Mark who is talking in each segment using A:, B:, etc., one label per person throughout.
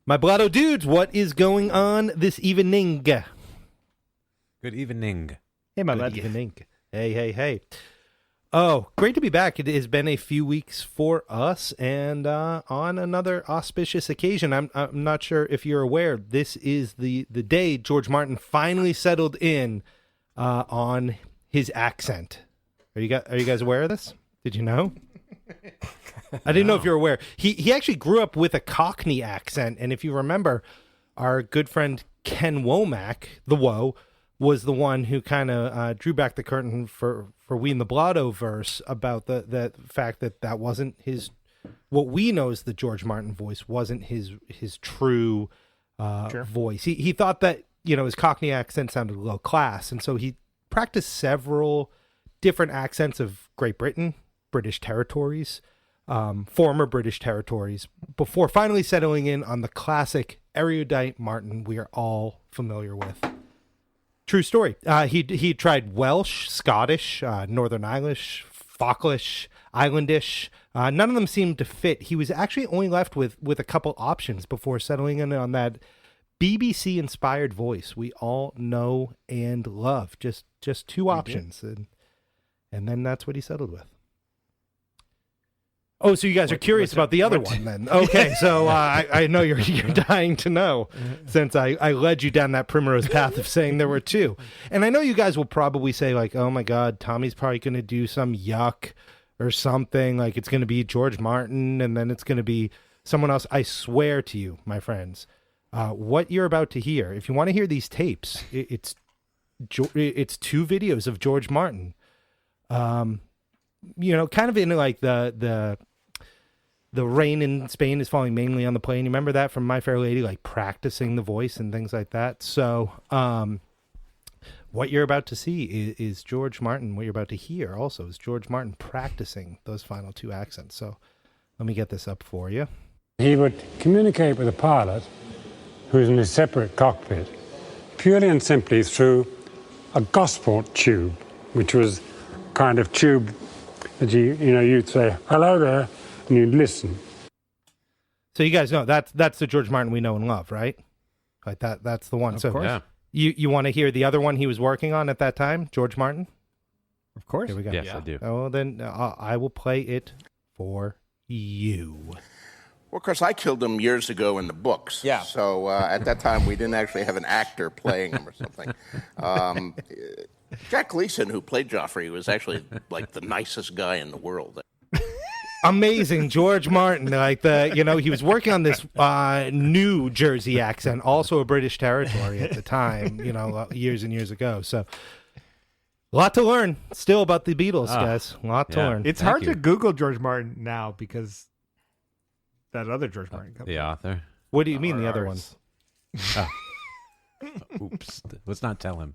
A: My Blotto dudes, what is going on this evening?
B: Good evening.
C: Hey, my
A: Good
C: bud.
A: evening. Hey. Oh, great to be back. It has been a few weeks for us, and on another auspicious occasion. I'm not sure if you're aware, this is the day George Martin finally settled in on his accent. Are you guys aware of this? Did you know? I didn't know if you're aware. He actually grew up with a Cockney accent, and if you remember, our good friend Ken Womack, the Woe, was the one who kind of drew back the curtain for we in the Blotto verse about the fact that wasn't his, what we know as the George Martin voice wasn't his true voice. He thought that, his Cockney accent sounded low class, and so he practiced several different accents of Great Britain, British territories, former British territories, before finally settling in on the classic erudite Martin we are all familiar with. True story. He tried Welsh, Scottish, Northern Irish, Falklish, Islandish. None of them seemed to fit. He was actually only left with a couple options before settling in on that BBC-inspired voice we all know and love. Just two options, and then that's what he settled with. Oh, so you guys are curious about the other one then? Okay, so I know you're dying to know, since I led you down that primrose path of saying there were two. And I know you guys will probably say, like, oh my God, Tommy's probably going to do some yuck or something, like it's going to be George Martin and then it's going to be someone else. I swear to you, my friends, what you're about to hear, if you want to hear these tapes, it's two videos of George Martin, kind of in like the rain in Spain is falling mainly on the plain. You remember that from My Fair Lady, like practicing the voice and things like that. So what you're about to see is George Martin. What you're about to hear also is George Martin practicing those final two accents. So let me get this up for you.
D: He would communicate with a pilot who's in a separate cockpit purely and simply through a gospel tube, which was kind of tube that you'd say, hello there, and you'd listen.
A: So you guys know that's the George Martin we know and love, right? Like that's the one.
C: Of
A: so
C: course. Yeah.
A: You want to hear the other one he was working on at that time, George Martin?
C: Of course.
A: Here we go.
B: Yes, I do.
A: Oh, then I will play it for you.
E: Well, of course, I killed him years ago in the books.
C: Yeah.
E: So at that time, we didn't actually have an actor playing him or something. Jack Gleason, who played Joffrey, was actually like the nicest guy in the world.
A: Amazing, George Martin. Like he was working on this New Jersey accent, also a British territory at the time. Years and years ago. So, a lot to learn still about the Beatles, guys. A lot to learn.
C: It's hard to Google George Martin now because that other George Martin company.
B: The author.
A: What do you mean the other ones?
B: Oops. Let's not tell him.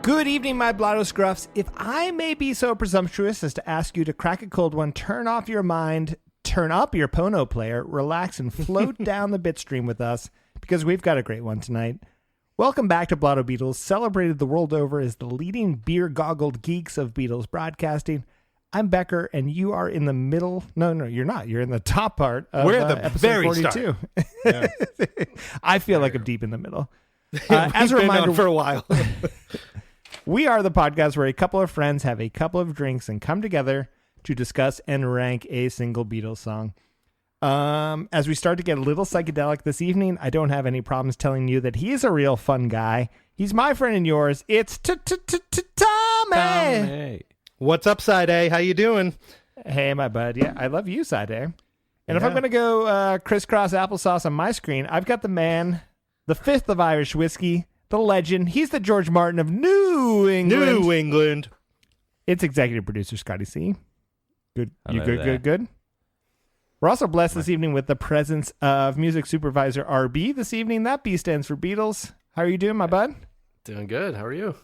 C: Good evening, my Blotto Scruffs. If I may be so presumptuous as to ask you to crack a cold one, turn off your mind, turn up your Pono player, relax, and float down the bitstream with us, because we've got a great one tonight. Welcome back to Blotto Beatles, celebrated the world over as the leading beer-goggled geeks of Beatles broadcasting. I'm Becker, and you are in the middle. No, you're not. You're in the top part of
A: We're at the
C: episode
A: very
C: 42.
A: start.
C: I feel like I'm deep in the middle.
A: As a reminder, for a while.
C: We are the podcast where a couple of friends have a couple of drinks and come together to discuss and rank a single Beatles song. As we start to get a little psychedelic this evening, I don't have any problems telling you that he's a real fun guy. He's my friend and yours. It's Tommy.
A: What's up, Side A? How you doing?
C: Hey, my bud. Yeah, I love you, Side A. And if I'm going to go crisscross applesauce on my screen, I've got the man, the fifth of Irish whiskey, the legend. He's the George Martin of New England.
A: New England.
C: It's executive producer Scotty C. Good. You good, good, good? We're also blessed this evening with the presence of music supervisor RB this evening. That B stands for Beatles. How are you doing, my bud?
F: Doing good. How are you?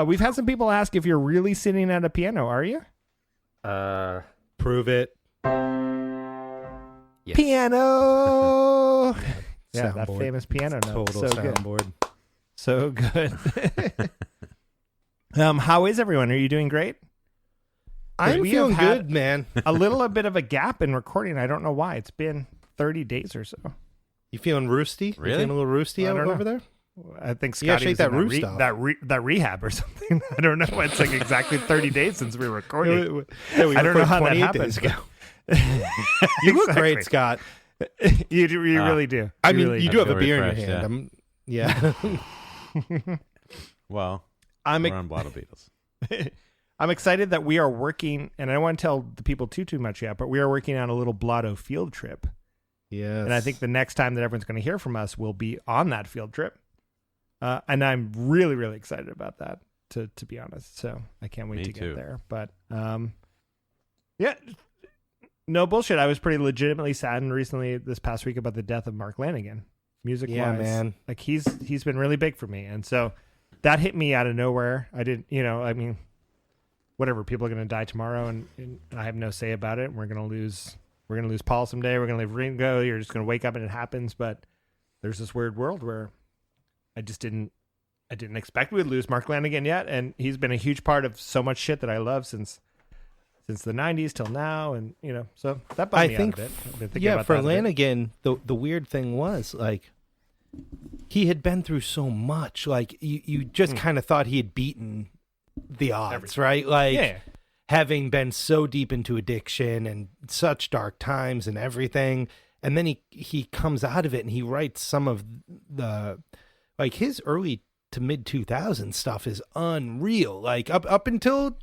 C: We've had some people ask if you're really sitting at a piano. Are you?
A: Prove it.
F: Yes.
C: Piano. Yeah, that
A: Soundboard.
C: famous piano note.
A: Total
C: So good.
A: soundboard.
C: So good. How is everyone? Are you doing great?
A: I'm
C: We
A: feeling
C: have had
A: good, man.
C: a little bit of a gap in recording. I don't know why. It's been 30 days or so.
A: You feeling roosty? You
B: Really?
A: feeling a little roosty
C: I
A: out
C: don't know.
A: over there?
C: I think
A: You gotta
C: Scotty
A: shake
C: was in
A: that roost off.
C: that rehab or something. I don't know. It's like exactly 30 days since we were recording.
A: Yeah, we
C: I don't know
A: recorded
C: how that
A: 28
C: happened.
A: days ago. You look great,
C: Exactly.
A: Scott.
C: You really do.
A: I mean,
C: really
A: you
C: do.
A: do have a
B: feel
A: beer in your
B: refreshed,
A: hand.
B: yeah.
A: Yeah.
B: Well,
C: I'm
B: we're on Blotto Beatles.
C: I'm excited that we are working, and I don't want to tell the people too much yet, but we are working on a little Blotto field trip.
A: Yes.
C: And I think the next time that everyone's going to hear from us will be on that field trip. And I'm really, really excited about that, to be honest. So I can't wait
B: Me
C: to
B: too.
C: get there. But yeah, no bullshit. I was pretty legitimately saddened recently this past week about the death of Mark Lanegan. Music-wise,
A: Yeah, man.
C: like he's been really big for me, and so that hit me out of nowhere. I didn't, I mean, whatever. People are going to die tomorrow, and I have no say about it. We're going to lose Paul someday. We're going to leave Ringo. You're just going to wake up and it happens. But there's this weird world where I didn't expect we'd lose Mark Lanegan yet, and he's been a huge part of so much shit that I love since the 90s till now, and so that bummed me out a bit. I've been thinking about
A: for
C: that a bit.
A: Lanegan, the weird thing was like he had been through so much. Like you just kind of thought he had beaten the odds, right? Like
C: Yeah.
A: having been so deep into addiction and such dark times and everything, and then he comes out of it and he writes some of the like his early to mid 2000s stuff is unreal. Like up until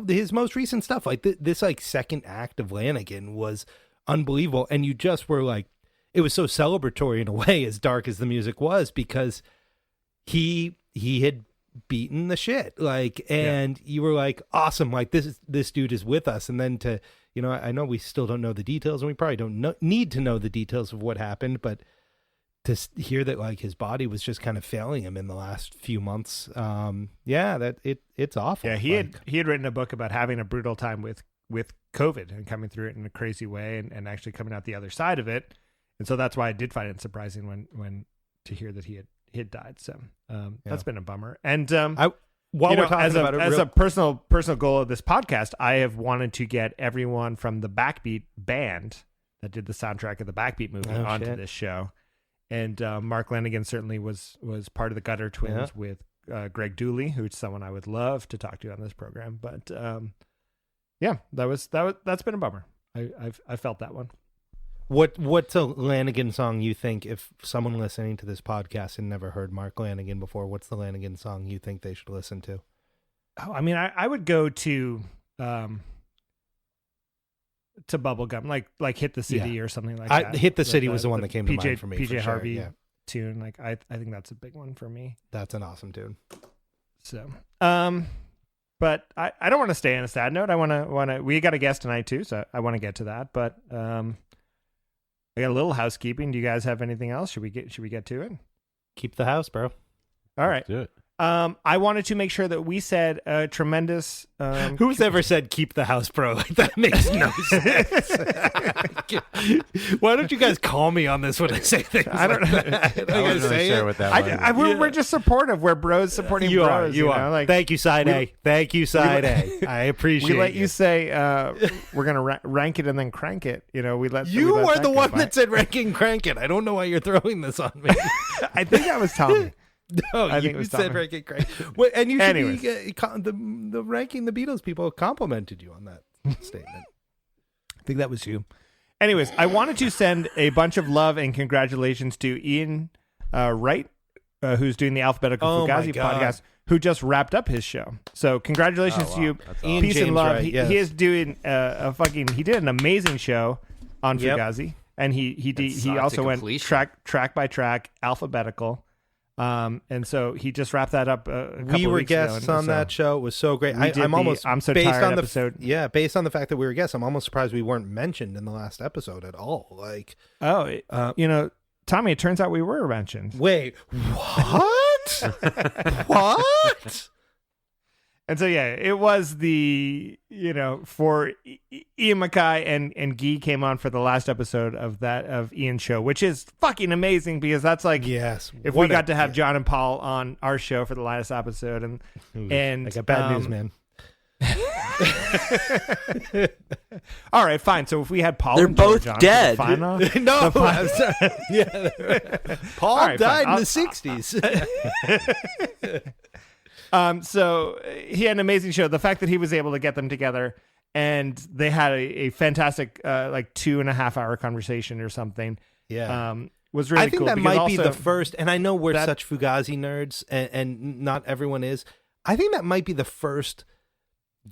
A: his most recent stuff, like this like second act of Lanegan was unbelievable, and you just were like, it was so celebratory in a way, as dark as the music was, because he had beaten the shit, like, and you were like, awesome, like this dude is with us. And then to I know we still don't know the details, and we probably don't need to know the details of what happened, but to hear that like his body was just kind of failing him in the last few months, that it's awful.
C: Yeah, he had written a book about having a brutal time with COVID and coming through it in a crazy way, and actually coming out the other side of it. And so that's why I did find it surprising when to hear that he had died. So that's been a bummer. And
A: while we're talking about it,
C: as a personal goal of this podcast, I have wanted to get everyone from the Backbeat band that did the soundtrack of the Backbeat movie onto this show. And Mark Lanegan certainly was part of the Gutter Twins with Greg Dooley, who's someone I would love to talk to on this program. But that's been a bummer. I felt that one.
A: What's a Lanegan song you think, if someone listening to this podcast and never heard Mark Lanegan before, what's the Lanegan song you think they should listen to?
C: Oh, I mean, I would go to Bubblegum, like Hit the City or something like that.
A: Hit the City was the one that came to
C: PJ,
A: mind for me.
C: PJ
A: for
C: Harvey
A: sure.
C: tune. Like I think that's a big one for me.
A: That's an awesome tune.
C: So, but I don't want to stay on a sad note. I want to. We got a guest tonight too, so I want to get to that. But I got a little housekeeping. Do you guys have anything else? Should we get to it?
A: Keep the house, bro.
C: All right.
B: Let's do it.
C: I wanted to make sure that we said a tremendous.
A: Who's ever said "keep the house, bro"? Like, that makes no sense. Why don't you guys call me on this when I say things?
C: I don't know.
A: Like that?
B: I wasn't really
A: say
B: sure
A: it?
B: what that was.
C: We're just supportive. We're bros supporting
A: You are.
C: bros.
A: You
C: know?
A: are.
C: Like,
A: Thank you, side A. Thank you, side A. I appreciate.
C: we let you say we're gonna rank it and then crank it. We let
A: You
C: we let
A: were
C: that
A: the
C: go
A: one
C: by.
A: that said ranking crank it. I don't know why you're throwing this on me.
C: I think that was Tommy.
A: No,
C: I think it
A: you
C: was
A: said
C: Tommy.
A: ranking crank. Well, and you should
C: Anyways.
A: be the ranking the Beatles people complimented you on that statement.
C: I think that was you. Anyways, I wanted to send a bunch of love and congratulations to Ian Wright, who's doing the Alphabetical
A: Oh my
C: Fugazi
A: God.
C: podcast, who just wrapped up his show. So congratulations to you.
B: That's
A: Ian
C: Peace
A: James
C: and love.
A: Wright,
C: He
A: yes.
C: is doing he did an amazing show on
A: Yep.
C: Fugazi, and he
F: sought
C: also
F: to
C: went
F: completion.
C: track by track, alphabetical. And so he just wrapped that up.
A: We were guests on that show. It was so great.
C: I'm so tired episode.
A: Based on the fact that we were guests, I'm almost surprised we weren't mentioned in the last episode at all. Like,
C: Tommy, it turns out we were mentioned.
A: Wait, what? What?
C: And so, yeah, it was for Ian Mackay and Guy came on for the last episode of Ian's show, which is fucking amazing because that's like,
A: yes,
C: if we got to have John and Paul on our show for the last episode and
A: I got bad news, man.
C: All right, fine. So if we had Paul,
F: they're
C: and
F: both
C: John,
F: dead.
A: No, I'm sorry. Yeah, Paul died in the 60s.
C: So he had an amazing show. The fact that he was able to get them together and they had a fantastic 2.5 hour conversation or something.
A: Yeah.
C: Was really
A: cool. I think that might be the first, and I know we're such Fugazi nerds and not everyone is. I think that might be the first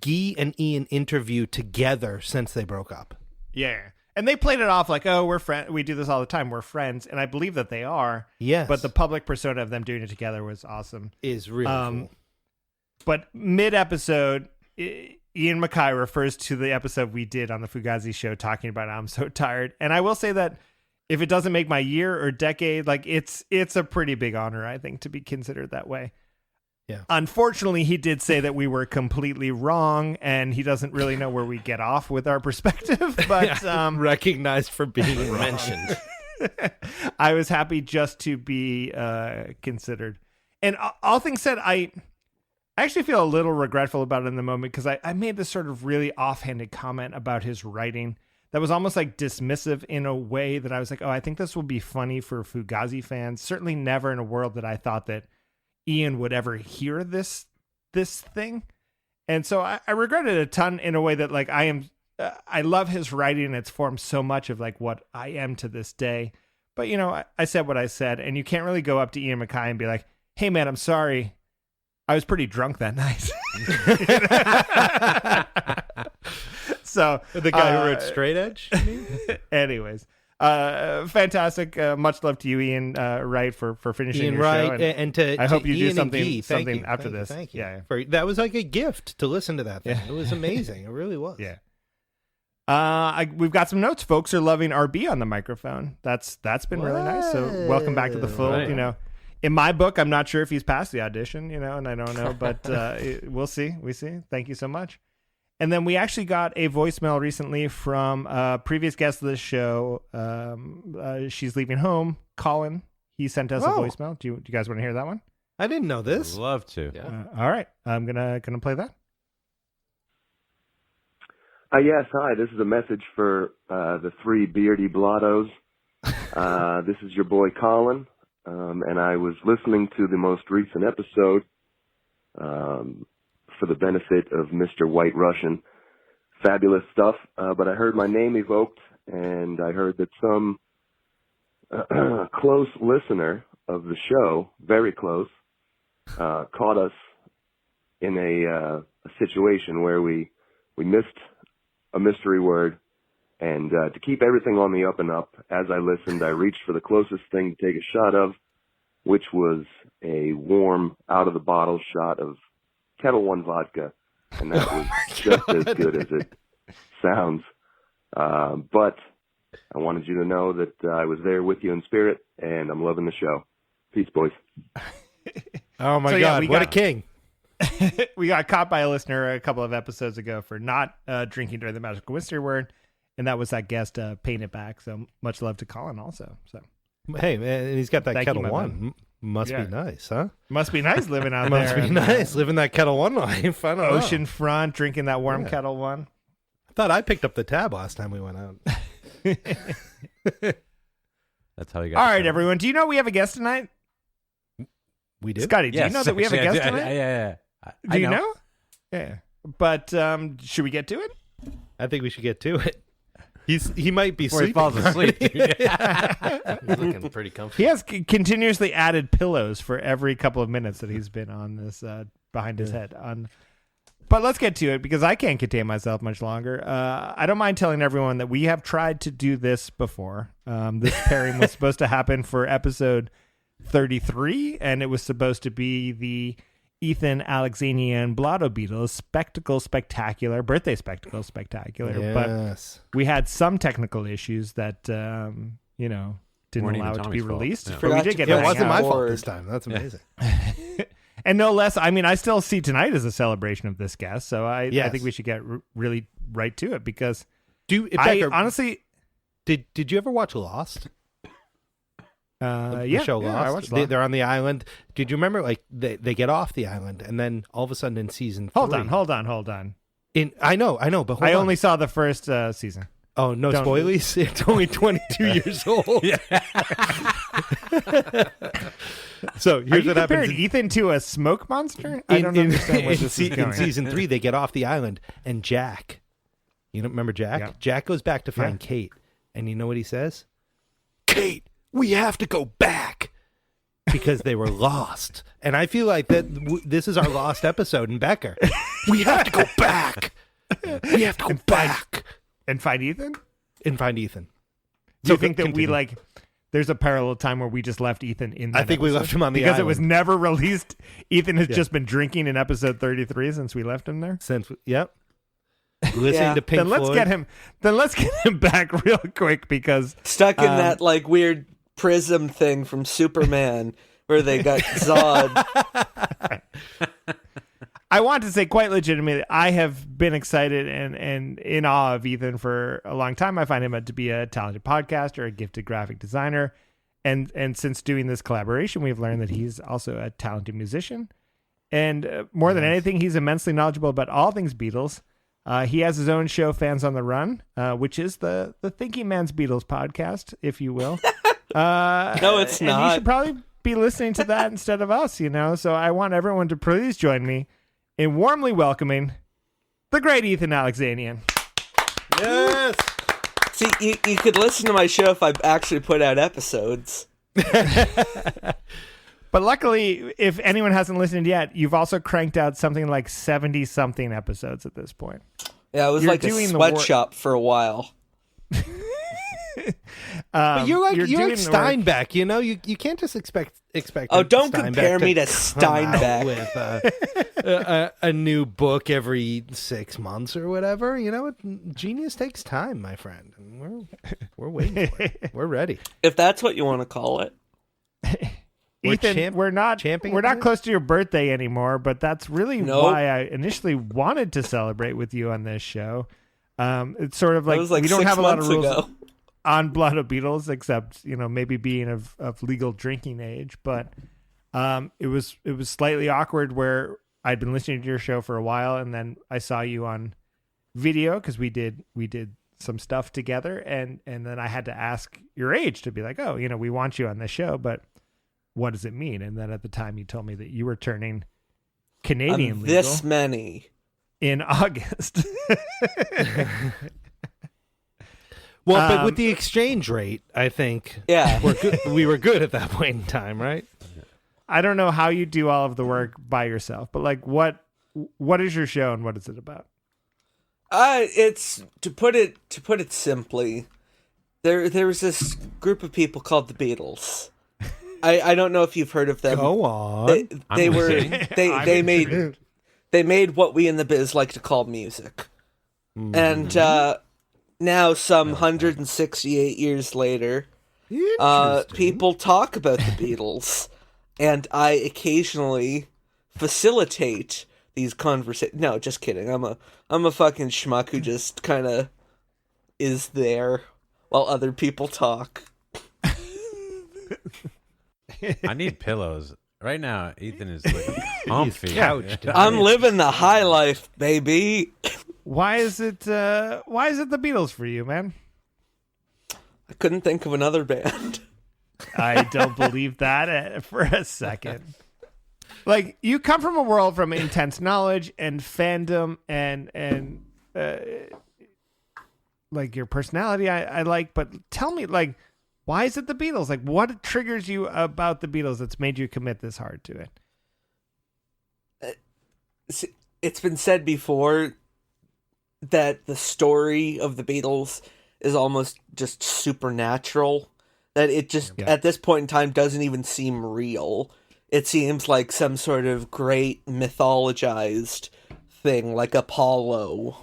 A: Guy and Ian interview together since they broke up.
C: Yeah. And they played it off like, oh, we're friends. We do this all the time. We're friends. And I believe that they are.
A: Yes.
C: But the public persona of them doing it together was awesome.
A: Is really cool.
C: But mid-episode, Ian Mackay refers to the episode we did on the Fugazi show talking about I'm so tired. And I will say that if it doesn't make my year or decade, like it's a pretty big honor, I think, to be considered that way.
A: Yeah.
C: Unfortunately, he did say that we were completely wrong, and he doesn't really know where we get off with our perspective. But
A: recognized for being mentioned.
C: I was happy just to be considered. And all things said, I actually feel a little regretful about it in the moment because I made this sort of really offhanded comment about his writing that was almost like dismissive in a way that I was like, oh, I think this will be funny for Fugazi fans. Certainly never in a world that I thought that Ian would ever hear this thing. And so I regret it a ton in a way that like I love his writing and it's formed so much of like what I am to this day. But I said what I said, and you can't really go up to Ian Mackay and be like, hey man, I'm sorry. I was pretty drunk that night. So
A: the guy who wrote Straight Edge.
C: Anyways, fantastic. Much love to you, Ian Wright, for finishing
A: Ian
C: your
A: Wright,
C: show.
A: And to
C: I hope you
A: Ian
C: do something
A: Guy.
C: after this.
A: Thank you.
C: Yeah.
A: That was like a gift to listen to that thing.
C: Yeah.
A: It was amazing. It really was.
C: Yeah. We've got some notes. Folks are loving RB on the microphone. That's been really nice. So welcome back to the fold.
B: Right.
C: In my book, I'm not sure if he's passed the audition, and I don't know, but we'll see. We see. Thank you so much. And then we actually got a voicemail recently from a previous guest of this show. She's leaving home. Colin, he sent us a voicemail. Do you guys want to hear that one?
A: I didn't know this.
B: I'd love to.
E: Yeah.
C: All right, I'm gonna play that.
G: Yes, hi. This is a message for the three beardy blottos. This is your boy Colin, and I was listening to the most recent episode for the benefit of Mr. White Russian. Fabulous stuff, but I heard my name evoked, and I heard that some close listener of the show, very close, caught us in a situation where we missed a mystery word, and to keep everything on the up and up, as I listened, I reached for the closest thing to take a shot of, which was a warm, out-of-the-bottle shot of Kettle One vodka, and that was just as good as it sounds. But I wanted you to know that I was there with you in spirit, and I'm loving the show. Peace, boys.
A: Oh, my God. What a king.
C: We got caught by a listener a couple of episodes ago for not drinking during the magical mystery word, and that was that guest Paint It Back. So much love to Colin also. So
A: hey, man, and he's got that
C: Thank
A: Kettle
C: you, my
A: One.
C: man.
A: Must be nice, huh?
C: Must be nice living out
A: Must
C: there.
A: be nice living that Kettle One life. I don't know.
C: Ocean front, drinking that warm Kettle One.
A: I thought I picked up the tab last time we went out.
B: That's how you got.
C: All right, everyone. Do you know we have a guest tonight?
A: We do?
C: Scotty, do you know that we have a guest tonight?
B: Yeah.
C: Do you know? Yeah. But should we get to it?
A: I think we should get to it. He might be
B: Before he
A: sleeping.
B: falls asleep.
E: He's looking pretty comfy.
C: He has continuously added pillows for every couple of minutes that he's been on this behind his head. But let's get to it because I can't contain myself much longer. I don't mind telling everyone that we have tried to do this before. This pairing was supposed to happen for episode 33, and it was supposed to be the Ethan Alexanian Blotto Beatles birthday spectacle spectacular.
A: Yes.
C: But we had some technical issues that, didn't
B: Weren't
C: allow
B: even
C: it to be
B: Tommy's fault.
C: released.
B: Yeah.
C: But we did get to
A: It
C: hang
A: wasn't
C: out.
A: my fault this time. That's amazing.
C: And no less, I mean, I still see tonight as a celebration of this guest, so I
A: Yes.
C: think we should get really right to it, because
A: Becker,
C: honestly...
A: did you ever watch Lost? The show Lost.
C: I watched Lost.
A: They're on the island. Did you remember, like, they get off the island, and then all of a sudden in season 3...
C: Hold on.
A: I know, but hold
C: I
A: on.
C: only saw the first season.
A: Oh, no
C: Don't-
A: spoilies? It's only 22 years old. So
C: Are
A: here's
C: you
A: what happens.
C: comparing Ethan to a smoke monster? I don't understand where this is
A: in
C: going.
A: season 3, they get off the island, and Jack, you don't remember Jack?
C: Yeah.
A: Jack goes back to find Kate, and you know what he says? Kate, we have to go back, because they were lost. And I feel like that this is our lost episode in Becker. We have to go back. We have to go back
C: And find Ethan?
A: and find Ethan.
C: Do you think that
A: Continue.
C: there's a parallel time where we just left Ethan in that
A: I think we
C: episode?
A: left him on the
C: because
A: island.
C: it was never released. Ethan has
A: Yeah.
C: just been drinking in episode 33 since we left him there.
A: Yep. Listening
F: Yeah.
A: to Pink
C: Then let's
A: Floyd.
C: get him back real quick, because
F: Stuck in that like weird prism thing from Superman where they got Zod.
C: I want to say quite legitimately, I have been excited and in awe of Ethan for a long time. I find him to be a talented podcaster, a gifted graphic designer. And since doing this collaboration, we've learned that he's also a talented musician. And more than anything, he's immensely knowledgeable about all things Beatles. He has his own show, Fans on the Run, which is the Thinking Man's Beatles podcast, if you will.
F: No, it's
C: and you
F: not.
C: should probably be listening to that instead of us, So I want everyone to please join me in warmly welcoming the great Ethan Alexanian.
A: Yes.
F: See, you could listen to my show if I actually put out episodes.
C: But luckily, if anyone hasn't listened yet, you've also cranked out something like 70-something episodes at this point.
F: Yeah, it was
C: You're
F: like a
C: doing the
F: sweatshop for a while.
A: But you're like
C: doing the work-
A: Steinbeck, you can't just expect.
F: Oh, don't
A: Steinbeck
F: compare me to
A: come out
F: Steinbeck.
A: with a new book every 6 months or whatever. Genius takes time, my friend. And we're waiting for it. We're ready.
F: If that's what you want to call it.
C: Ethan, we're not
A: champing
C: close to your birthday anymore, but that's really
F: Nope.
C: why I initially wanted to celebrate with you on this show. It's sort of
F: That
C: like,
F: was like
C: we don't
F: 6
C: have a lot of
F: months
C: rules
F: ago.
C: on Blotto Beatles, except maybe being of legal drinking age. But it was slightly awkward where I'd been listening to your show for a while, and then I saw you on video because we did some stuff together, and then I had to ask your age to be like, oh, we want you on this show, but what does it mean? And then at the time you told me that you were turning Canadian
F: I'm
C: legal
F: this many.
C: in August.
A: Well, but with the exchange rate, I think
F: Yeah.
A: we were good at that point in time, right?
C: I don't know how you do all of the work by yourself, but like what is your show and what is it about?
F: It's to put it simply, there was this group of people called the Beatles. I don't know if you've heard of them.
A: Go on.
F: They
B: I'm
F: were
B: listening.
F: they made what we in the biz like to call music. And now some 168 years later, people talk about the Beatles, and I occasionally facilitate these conversations. No, just kidding. I'm a fucking schmuck who just kind of is there while other people talk.
B: I need pillows. Right now, Ethan is like comfy.
A: couched.
F: I'm living the high life, baby.
C: Why is it the Beatles for you, man?
F: I couldn't think of another band.
C: I don't believe that for a second. Like, you come from a world from intense knowledge and fandom and like your personality I like, but tell me, like, why is it the Beatles? Like, what triggers you about the Beatles that's made you commit this hard to it?
F: It's been said before that the story of the Beatles is almost just supernatural. that it just, at this point in time, doesn't even seem real. It seems like some sort of great mythologized thing, like Apollo.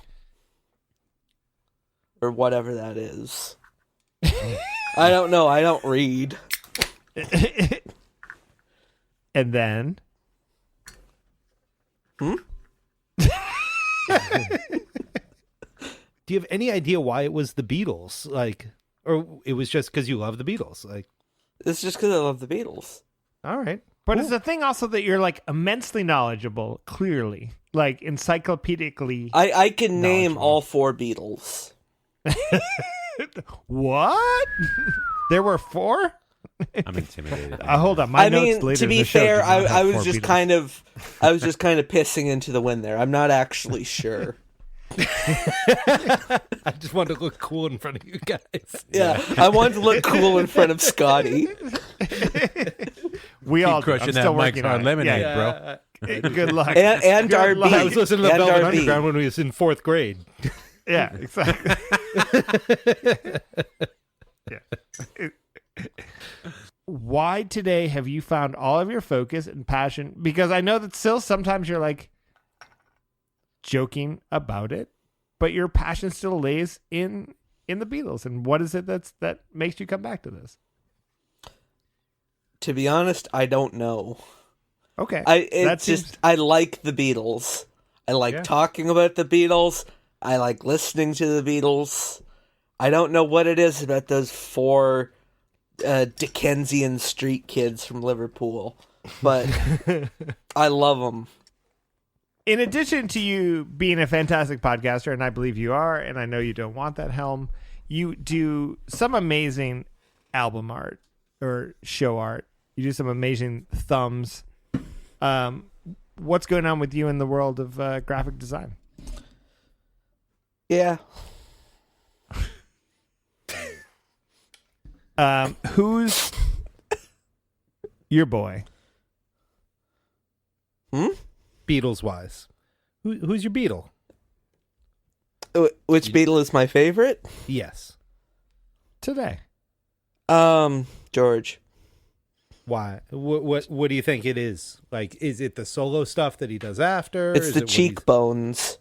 F: Or whatever that is. I don't know. I don't read.
C: And then?
A: Do you have any idea why it was the Beatles? Like, or it was just because you love the Beatles? Like,
F: It's just because I love the Beatles.
A: all right.
C: But it's the thing also that you're like immensely knowledgeable, clearly. Like encyclopedically.
F: I can name all 4 Beatles.
C: What? There were 4?
B: I'm intimidated.
C: Hold on. My
F: I
C: notes
F: mean,
C: later
F: to
C: in
F: be
C: the show
F: fair,
C: did not have
F: I was
C: 4
F: just
C: Beatles.
F: I was just kind of pissing into the wind there. I'm not actually sure.
A: I just wanted to look cool in front of you guys.
F: Yeah, I wanted to look cool in front of Scotty.
C: We all do. I'm
B: Crushing
C: still
B: that Mike's
C: working on
B: Hard
C: it.
B: Lemonade,
C: Yeah.
B: bro.
C: Good luck.
F: And
C: Good luck.
F: RB.
A: I was listening to
F: And
A: Velvet
F: RB.
A: Underground when we was in 4th grade.
C: Yeah, exactly. Yeah. Why today have you found all of your focus and passion? Because I know that still sometimes you're like joking about it, but your passion still lays in the Beatles. And what is it that makes you come back to this?
F: To be honest, I don't know.
C: Okay.
F: I like the Beatles. I like talking about the Beatles. I like listening to the Beatles. I don't know what it is about those 4 Dickensian street kids from Liverpool, but I love them.
C: In addition to you being a fantastic podcaster, and I believe you are, and I know you don't want that helm, you do some amazing album art or show art. You do some amazing thumbs. What's going on with you in the world of graphic design?
F: Yeah.
C: Who's your boy?
A: Beatles wise. Who's your Beatle?
F: Which Beatle is my favorite?
A: Yes.
C: Today.
F: George.
A: Why? What do you think it is? Like, is it the solo stuff that he does after?
F: It's
A: Is
F: the
A: it what
F: cheekbones.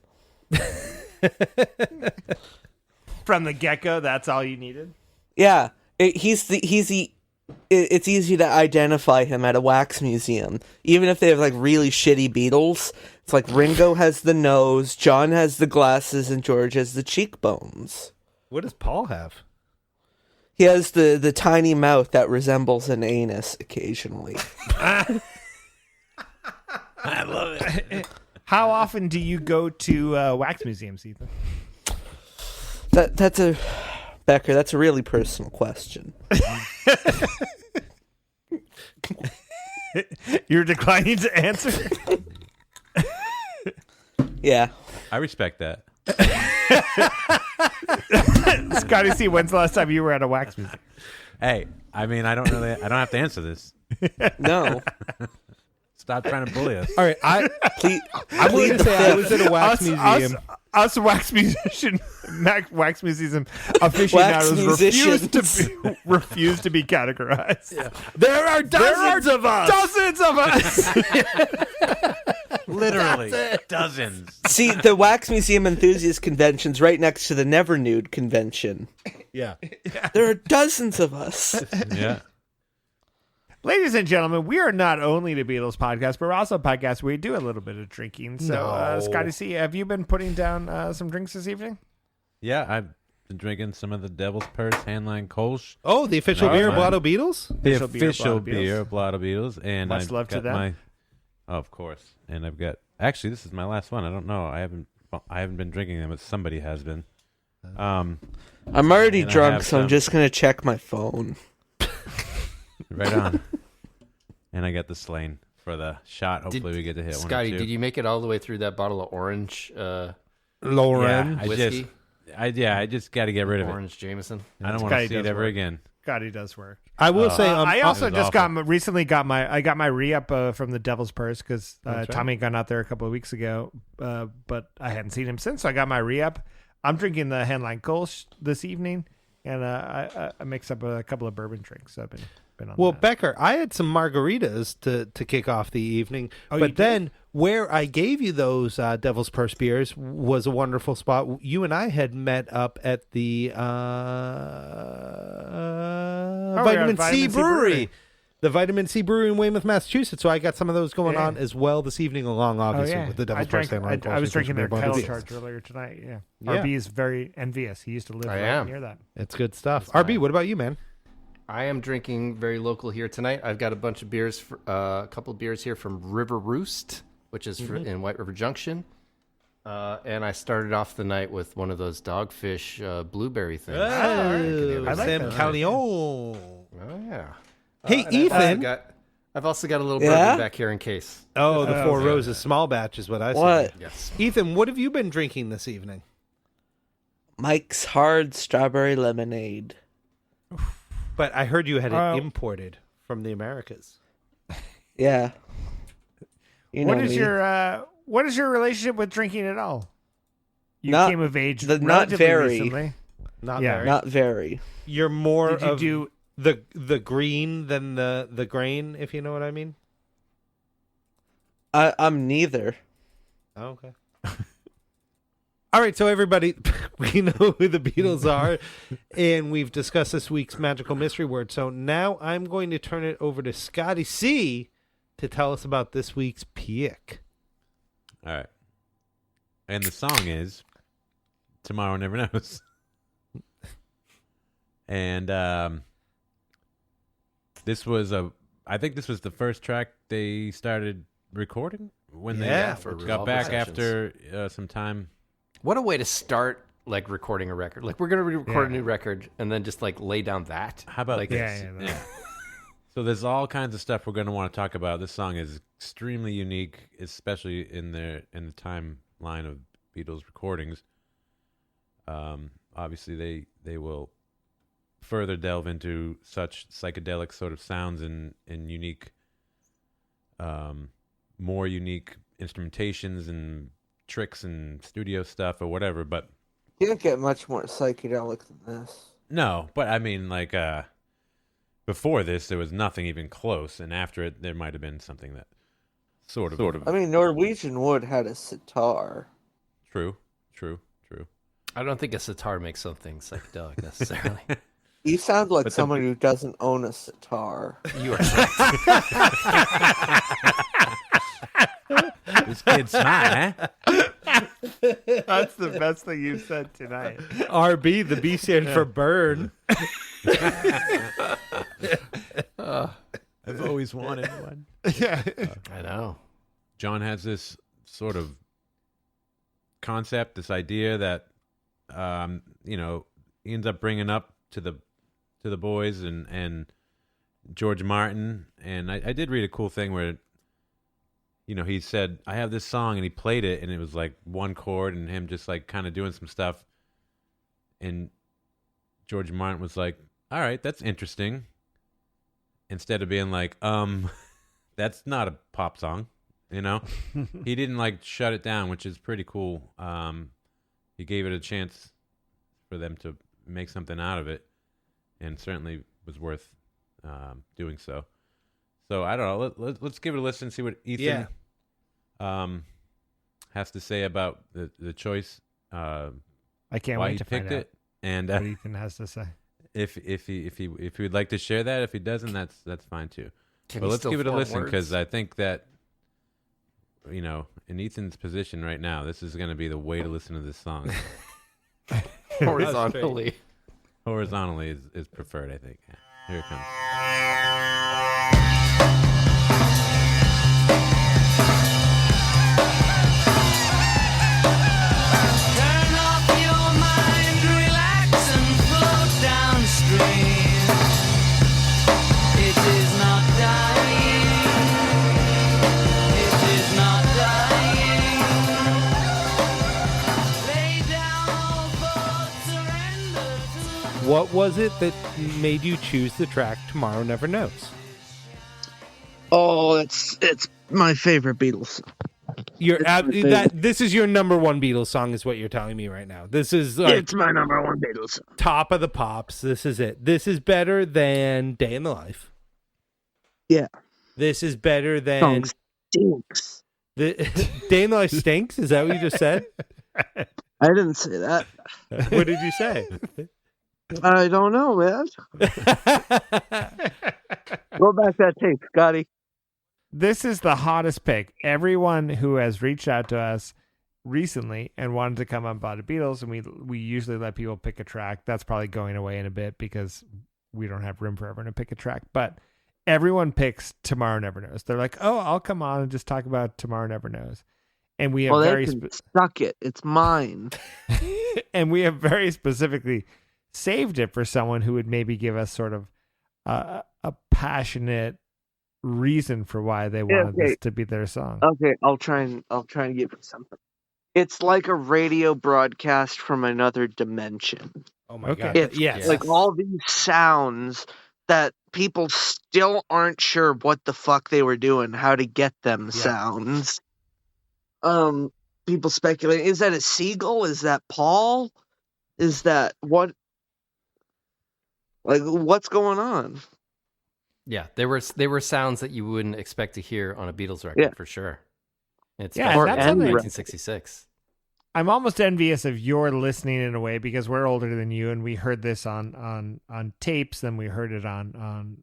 C: From the get-go, that's all you needed?
F: Yeah. It's easy to identify him at a wax museum. Even if they have like really shitty Beatles, it's like Ringo has the nose, John has the glasses, and George has the cheekbones.
A: What does Paul have?
F: He has the tiny mouth that resembles an anus occasionally.
B: I love it.
C: How often do you go to wax museums, Ethan?
F: That's a Becker. That's a really personal question.
C: You're declining to answer?
F: Yeah.
B: I respect that.
C: Scotty C, when's the last time you were at a wax museum?
B: Hey, I mean, I don't have to answer this.
F: No.
B: Stop trying to bully us.
A: All right,
F: Please,
A: I'm going to say I was at a wax museum.
C: Us wax museum aficionados refuse to be categorized. Yeah.
A: There are dozens of us.
C: Dozens of us.
B: Literally dozens.
F: see, the Wax Museum Enthusiast Convention's right next to the Never Nude Convention.
A: Yeah.
F: There are dozens of us.
B: Yeah.
C: Ladies and gentlemen, we are not only the Beatles podcast, but we're also a podcast where we do a little bit of drinking. So,
A: No.
C: Scotty C, have you been putting down some drinks this evening?
B: Yeah, I've been drinking some of the Devil's Purse Handline Kolsch.
A: Oh, the official
B: No,
A: beer of
B: fine.
A: Blotto Beatles?
B: The
C: Official beer of
B: official
C: Blotto
B: beer of Blotto Beatles. And
C: Much
B: I've
C: love to
B: got
C: them.
B: Oh, of course. And I've got... Actually, this is my last one. I don't know. I haven't been drinking them, but somebody has been.
F: I'm already
B: And I
F: drunk,
B: have
F: so I'm
B: some.
F: just going to check my phone.
B: Right on. And I got the Slain for the shot. Hopefully we get to hit one or
H: Scotty,
B: two.
H: did you make it all the way through that bottle of orange
A: Lauren.
B: Yeah,
H: whiskey?
B: I just got to get rid of it.
H: Orange Jameson?
B: I don't want
C: Scotty
B: to see it
C: does
B: ever
C: work.
B: again.
C: Scotty does work.
A: I will say,
C: I also
B: It was
C: just
B: awful.
C: got my re-up from the Devil's Purse because Tommy got out there a couple of weeks ago, but I hadn't seen him since, so I got my re-up. I'm drinking the Handline Kolsch this evening, And I mix up a couple of bourbon drinks. So I've been on
A: Well,
C: that.
A: Becker, I had some margaritas to kick off the evening,
C: you
A: but
C: did?
A: then where I gave you those Devil's Purse beers was a wonderful spot. You and I had met up at the Vitamin C Brewery. The Vitamin C Brewery in Weymouth, Massachusetts. So I got some of those going on as well this evening, along obviously with the Devil's Purse.
C: I was drinking their
A: Beer
C: kettle
A: Beers.
C: charge earlier tonight. Yeah.
A: Yeah.
C: RB is very envious. He used to live right near that.
A: It's good stuff. RB, what about you, man?
H: I am drinking very local here tonight. I've got a bunch of beers, a couple of beers here from River Roost, which is in White River Junction. And I started off the night with one of those Dogfish blueberry things.
A: Oh,
C: I like
A: Sam
C: that.
A: Callion.
H: Oh, yeah.
A: Hey,
H: And
A: Ethan.
H: I've also got a little
F: Yeah?
H: bourbon back here in case.
A: Oh, the Four Roses small batch is what I said.
F: What?
H: Yes.
A: Ethan, what have you been drinking this evening?
F: Mike's Hard Strawberry Lemonade.
A: But I heard you had it imported from the Americas.
F: Yeah. You know
C: What is
F: me.
C: what is your relationship with drinking at all? You
F: Not-
C: came of age
F: not
C: relatively
F: very.
C: recently.
A: Not
C: Yeah.
A: very.
F: Not very.
A: You're more
C: Did you
A: of
C: do?
A: the green than the grain, if you know what I mean.
F: I'm neither.
A: Oh, okay. All right, so everybody, we know who the Beatles are, and we've discussed this week's magical mystery word. So now I'm going to turn it over to Scotty C to tell us about this week's pick.
B: All right. And the song is Tomorrow Never Knows. And I think this was the first track they started recording when
A: Yeah,
B: they
H: for
B: got
H: Revolver
B: back
H: sessions.
B: after some time.
H: What a way to start, like, recording a record. Like, we're going to record a new record and then just, like, lay down that.
B: How about
H: like,
B: this?
C: Yeah.
B: So there's all kinds of stuff we're going to want to talk about. This song is extremely unique, especially in the timeline of Beatles recordings. Obviously, they will further delve into such psychedelic sort of sounds and unique, more unique instrumentations and tricks and studio stuff or whatever. But
F: You can't get much more psychedelic than this.
B: no, but I mean, like, before this, there was nothing even close, and after it, there might have been something that sort of.
F: I mean, Norwegian Wood had a sitar.
B: True.
H: I don't think a sitar makes something psychedelic necessarily.
F: You sound like
B: But
F: someone who doesn't own a sitar.
H: You are right.
B: This kid's smart, huh?
C: That's the best thing you've said tonight.
A: RB, the B stands for burn.
B: I've always wanted one.
C: Yeah.
H: I know.
B: John has this sort of concept, this idea that, he ends up bringing up to the boys and George Martin. And I did read a cool thing where, he said, I have this song, and he played it, and it was like one chord and him just like kind of doing some stuff. And George Martin was like, all right, that's interesting. Instead of being like, that's not a pop song, he didn't like shut it down, which is pretty cool. He gave it a chance for them to make something out of it, and certainly was worth doing so. So I don't know. Let's give it a listen, see what Ethan has to say about the choice.
C: I can't
B: why
C: wait
B: he
C: to
B: picked
C: find out
B: it, and
C: what Ethan has to say.
B: if he would like to share that. If he doesn't, that's fine too.
H: Can
B: But
H: he
B: let's
H: still
B: give it a
H: form
B: listen, because
H: words?
B: I think that in Ethan's position right now, this is going to be the way to listen to this song.
H: Horizontally.
B: Horizontally is preferred, I think. Here it comes.
I: Turn off your mind, relax and float downstream. It is not dying. It is not dying. Lay down all thoughts, surrender to
A: What was it that made you choose the track Tomorrow Never Knows?
F: Oh, it's my favorite Beatles.
A: This is your number one Beatles song, is what you're telling me right now. This is like,
J: It's my number one Beatles song.
A: top of the pops. This is it. This is better than Day in the Life.
J: Yeah.
A: This is better than
J: Song stinks.
A: Day in the Life stinks. Is that what you just said?
J: I didn't say that.
A: What did you say?
J: I don't know, man. Roll back that tape, Scotty.
C: This is the hottest pick. Everyone who has reached out to us recently and wanted to come on Blotto Beatles, and we usually let people pick a track. That's probably going away in a bit because we don't have room for everyone to pick a track. But everyone picks Tomorrow Never Knows. They're like, oh, I'll come on and just talk about Tomorrow Never Knows. And we have
J: they can suck it. It's mine.
C: and we have very specifically saved it for someone who would maybe give us sort of a passionate reason for why they wanted this to be their song.
J: Okay, I'll try and give you something. It's like a radio broadcast from another dimension.
A: Oh my God.
J: It's
A: yes.
J: like all these sounds that people still aren't sure what the fuck they were doing, how to get them sounds. People speculate, is that a seagull? Is that Paul? Is that what? Like, what's going on?
H: Yeah, they were sounds that you wouldn't expect to hear on a Beatles record for sure. It's
C: that's
H: 1966.
C: I'm almost envious of your listening in a way because we're older than you, and we heard this on tapes, then we heard it on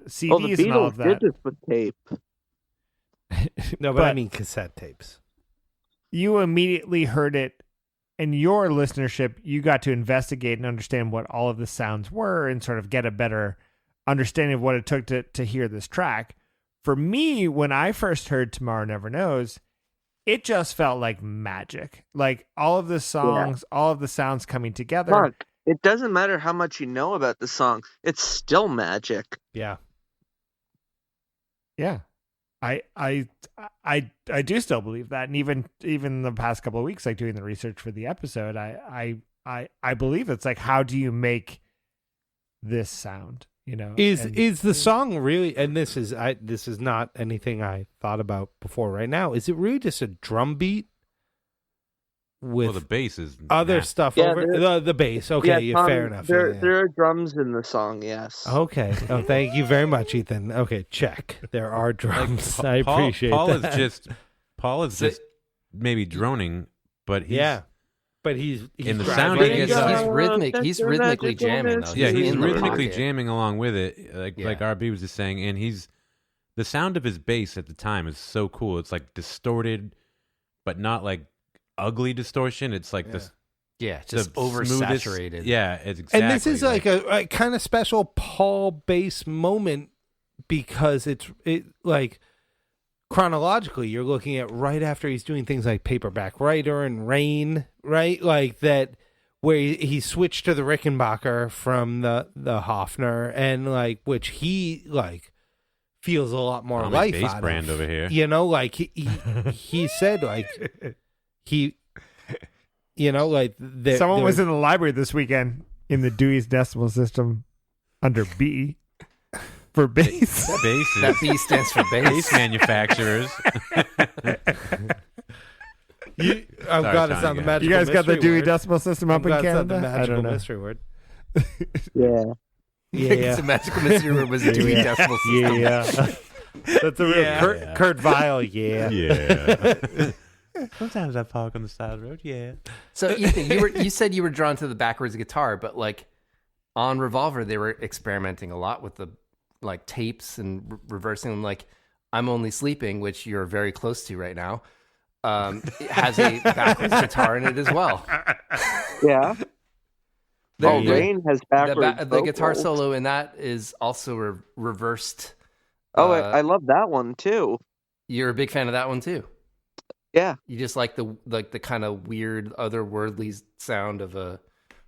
C: CDs
J: the
C: and all
J: Beatles
C: of that.
J: did this with tape.
A: No, but I mean cassette tapes.
C: You immediately heard it, and your listenership, you got to investigate and understand what all of the sounds were and sort of get a better understanding of what it took to hear this track. For me, when I first heard Tomorrow Never Knows, it just felt like magic. Like all of the songs, all of the sounds coming together.
J: Mark, it doesn't matter how much you know about the song. It's still magic.
A: Yeah.
C: Yeah. I do still believe that. And even the past couple of weeks, like doing the research for the episode, I believe it's like, how do you make this sound? You know,
A: is the song really? And this is not anything I thought about before. Right now, is it really just a drum beat with
B: the bass is
A: other stuff over the bass? Okay, fair enough.
J: There are drums in the song. Yes.
A: Okay. Oh, thank you very much, Ethan. Okay, check. There are drums. I appreciate that.
B: Paul is just maybe droning, but he's
A: But he's
B: in the
A: driving.
B: sound.
H: He's rhythmically jamming though.
B: Yeah, he's
H: in the
B: rhythmically
H: pocket.
B: jamming along with it, like RB was just saying, and the sound of his bass at the time is so cool. It's like distorted, but not like ugly distortion. It's like this.
H: Yeah, just
B: the
H: oversaturated.
B: Yeah, it's exactly.
A: And this is like a kind of special Paul bass moment because it like chronologically you're looking at right after he's doing things like Paperback Writer and Rain, right? Like that where he switched to the Rickenbacker from the Hofner, and like which he like feels a lot more life
B: bass
A: out
B: brand
A: of.
B: over here.
A: You know, like he said like he. You know, like
C: someone was in the library this weekend in the Dewey's Decimal System under B for bass.
H: That B stands for bass.
B: Manufacturers.
A: I'm glad it's not the magical.
C: You guys got the Dewey
A: word.
C: Decimal System up in Canada?
A: The
C: I
A: magical
C: don't know.
A: mystery word.
J: Yeah.
H: It's a magical mystery word was a Dewey Decimal System.
A: Yeah. That's a real Kurt Vile. Yeah.
B: Yeah. Sometimes I park on the side of the road. Yeah.
H: So Ethan, you said you were drawn to the backwards guitar, but like on Revolver, they were experimenting a lot with the like tapes and reversing them. Like I'm Only Sleeping, which you're very close to right now, it has a backwards guitar in it as well.
J: Yeah. Rain has backwards
H: the guitar
J: vocals.
H: solo in that is also reversed.
J: I love that one too.
H: You're a big fan of that one too.
J: Yeah.
H: You just like the kind of weird otherworldly sound of a.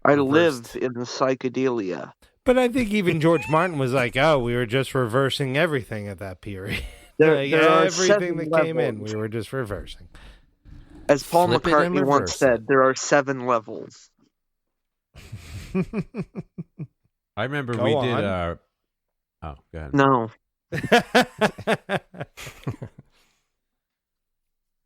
J: I
H: reversed.
J: live in the psychedelia.
A: But I think even George Martin was like, "Oh, we were just reversing everything at that period.
J: There are
A: everything
J: 7
A: that came in,
J: levels.
A: we were just reversing."
J: As Paul
H: Flip it and
J: McCartney once
H: reverse
J: said, there are 7 levels.
B: I remember
A: Go
B: we
A: on.
B: did our. Oh, go ahead.
J: No.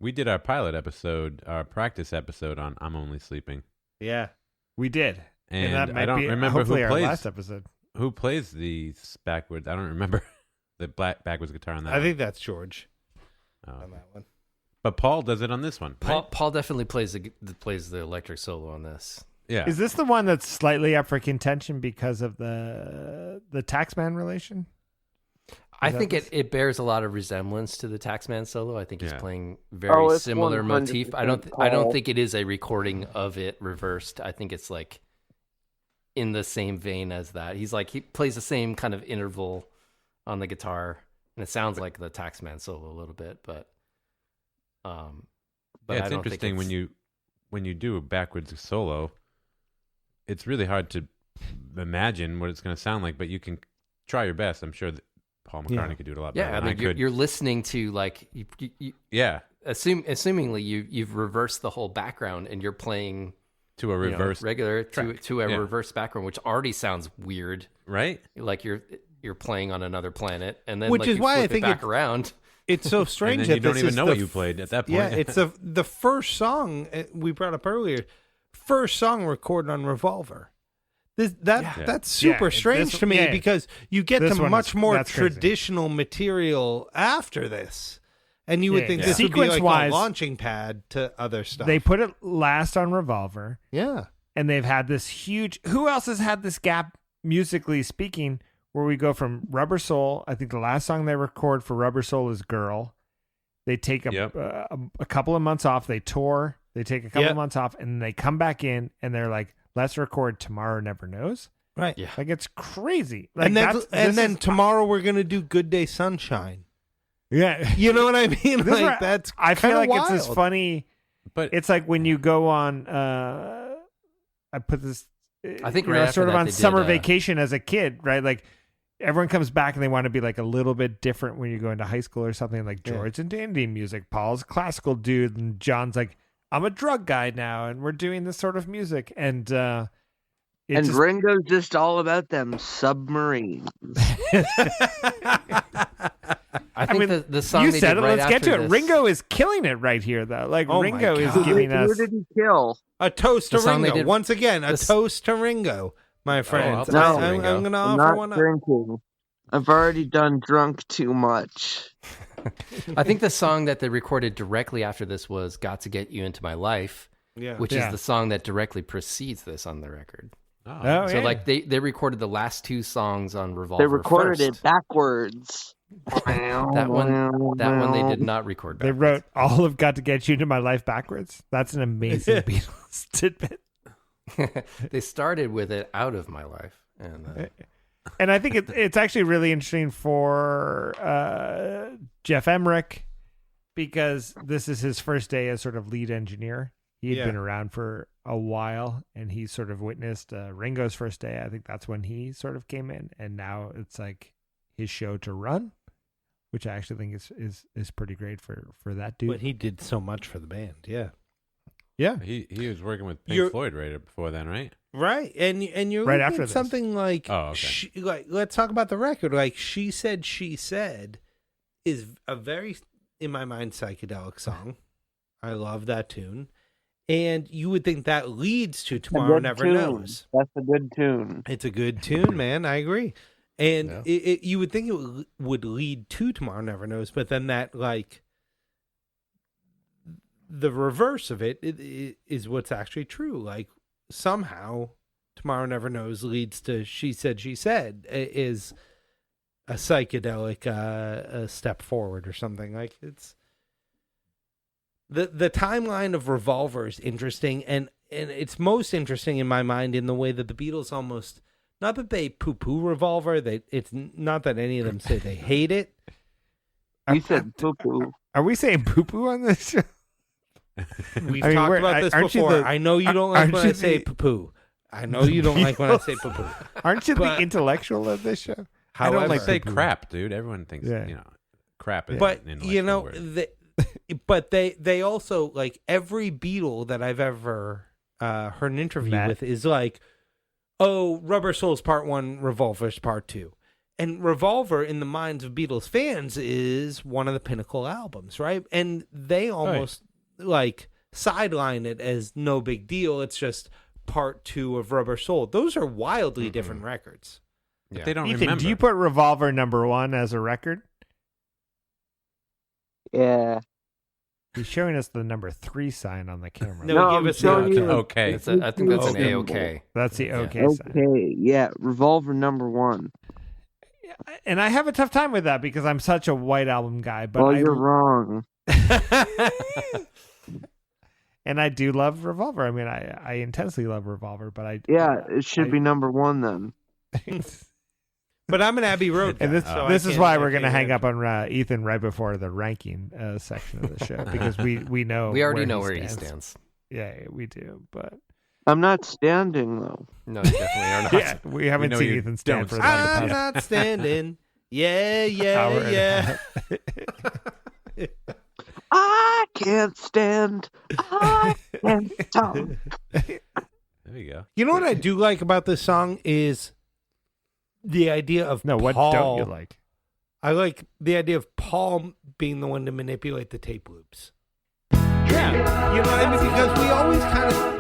B: we did our pilot episode, our practice episode on "I'm Only Sleeping."
A: Yeah,
C: we did,
B: and
C: that might
B: I don't
C: be
B: remember
C: hopefully
B: who
C: our
B: plays
C: last episode.
B: Who plays the backwards. I don't remember the backwards guitar on that.
A: I think that's George
B: Oh.
A: on that one.
B: But Paul does it on this one. Right?
H: Paul definitely plays the electric solo on this.
B: Yeah.
C: Is this the one that's slightly up for contention because of the Taxman relation?
H: I think it bears a lot of resemblance to the Taxman solo. I think he's playing
J: Oh,
H: very
J: it's
H: similar
J: 100%
H: motif. I don't
J: Paul.
H: think it is a recording of it reversed. I think it's like in the same vein as that. He plays the same kind of interval on the guitar, and it sounds like the Taxman solo a little bit, but
B: yeah,
H: I
B: it's
H: don't
B: interesting
H: think
B: when you do a backwards solo. It's really hard to imagine what it's going to sound like, but you can try your best. I'm sure that Paul McCartney could do it a lot better.
H: Yeah, I
B: than
H: mean, you're listening to like you
B: yeah,
H: assumingly you've reversed the whole background and you're playing
B: to a reverse
H: regular
B: track.
H: to a reverse background, which already sounds weird,
B: right?
H: Like you're playing on another planet, and then
A: Which
H: like,
A: is
H: you
A: why I
H: flip
A: think
H: it back around.
A: It's so strange
B: and then
A: that
B: you don't
A: this
B: even
A: is
B: know
A: the
B: what you played at that point.
A: Yeah, it's the first song we brought up earlier. First song recorded on Revolver. That's super strange to me because you get to much more traditional material after this, and you would think this would be like a launching pad to other stuff.
C: They put it last on Revolver,
A: yeah,
C: and they've had this huge. Who else has had this gap musically speaking, where we go from Rubber Soul? I think the last song they record for Rubber Soul is "Girl." They take a couple of months off. They tour. They take a couple of months off, and they come back in, and they're like, "Let's record Tomorrow Never Knows."
A: Right.
H: Yeah.
C: Like it's crazy. Like
A: and then tomorrow we're gonna do Good Day Sunshine.
C: Yeah.
A: You know what I mean? Like that's
C: I feel like
A: wild.
C: it's as funny,
B: but
C: it's like when you go on I put this
H: I think
C: you
H: right
C: know,
H: after
C: sort of
H: that
C: on
H: they
C: summer
H: did,
C: vacation as a kid, right? Like everyone comes back and they want to be like a little bit different when you go into high school or something. Like George's into Indian music, Paul's a classical dude, and John's like, I'm a drug guy now, and we're doing this sort of music. And
J: Ringo's just all about them submarines.
H: I think the song
C: you
H: they
C: said
H: did
C: it.
H: right
C: Let's get to
H: after
C: it.
H: this-
C: Ringo is killing it right here, though. Like
A: Oh my
C: Ringo is
A: God.
C: giving us.
J: Who did he kill?
A: A toast to
H: The song they
A: Ringo.
H: did-
A: Once again, a toast to Ringo, my friends.
B: I'll take
A: I'm
B: Ringo.
A: going to
J: I'm
A: offer
J: not
A: one up.
J: drinking. I've already done drunk too much.
H: I think the song that they recorded directly after this was "Got to Get You Into My Life,"
A: Yeah.
H: which is the song that directly precedes this on the record.
C: Oh,
H: So
C: yeah.
H: like they recorded the last two songs on Revolver.
J: They recorded
H: first.
J: it backwards.
H: That one they did not record.
C: They
H: Backwards.
C: wrote all of "Got to Get You to My Life" backwards. That's an amazing Beatles tidbit.
H: They started with it "Out of My Life," and
C: I think it's actually really interesting for Jeff Emmerich because this is his first day as sort of lead engineer. He had been around for a while, and he sort of witnessed Ringo's first day. I think that's when he sort of came in, and now it's like his show to run, which I actually think is pretty great for that dude.
A: But he did so much for the band. Yeah.
C: Yeah.
B: He was working with Pink Floyd right before then, right?
A: Right, and you're
C: Right
A: looking
C: after
A: at
C: this.
A: something like,
B: Oh, okay.
A: like let's talk about the record. Like She Said is a very, in my mind, psychedelic song. I love that tune, and you would think that leads to Tomorrow Never Knows.
J: That's a good tune.
A: It's a good tune, man. I agree, and you would think it would lead to Tomorrow Never Knows, but then that like. The reverse of it is what's actually true. Like somehow Tomorrow Never Knows leads to She Said is a psychedelic a step forward or something. Like it's the timeline of Revolver is interesting, and it's most interesting in my mind in the way that the Beatles almost, not that they poo-poo Revolver, it's not that any of them say they hate it.
J: You said poo-poo.
C: Are we saying poo-poo on this show?
A: We've
C: I mean,
A: talked
C: we're-
A: about this
C: aren't you
A: before.
C: the-
A: I know you don't like
C: aren't
A: when I
C: you
A: say
C: the-
A: poo-poo. I know you don't like when I say poo-poo.
C: Aren't you
A: But-
C: the intellectual of this show?
B: I don't
A: However-
B: say crap, dude. Everyone thinks crap is
A: But
B: an
A: you know,
B: intellectual word.
A: but they also, like, every Beatle that I've ever heard an interview
C: Matt.
A: with is like, oh, Rubber Soul's part 1, Revolver's part 2. And Revolver, in the minds of Beatles fans, is one of the pinnacle albums, right? And they almost like sideline it as no big deal. It's just part 2 of Rubber Soul. Those are wildly different records.
B: But they don't
C: Ethan,
B: remember.
C: do you put Revolver #1 as a record?
J: Yeah.
C: He's showing us the #3 sign on the camera.
A: No, give us the
B: okay.
H: I think that's an A-OK.
C: That's the okay sign.
J: Okay, yeah, Revolver #1.
C: And I have a tough time with that because I'm such a White Album guy. But
J: Well, you're wrong.
C: And I do love Revolver. I mean, I intensely love Revolver, but
J: it should be #1 then.
A: But I'm an Abbey Road guy.
C: And this is
A: I
C: why
A: can't-
C: we're
A: I
C: going to
A: can't
C: hang up on Ethan right before the ranking section of the show because we know
H: We already know where he stands.
C: Yeah, we do. But
J: I'm not standing though.
H: No, you definitely are not.
C: yeah, we haven't
B: know
C: seen
B: you
C: Ethan stand
B: don't
C: for
A: I'm
C: that.
A: not standing. Yeah,
C: Hour and a
A: yeah.
J: I can't stand. I can't stop.
B: There you go.
A: You know what I do like about this song is the idea of
C: No, what
A: Paul.
C: don't you like?
A: I like the idea of Paul being the one to manipulate the tape loops. Yeah, you know what I mean? Because we always kind of.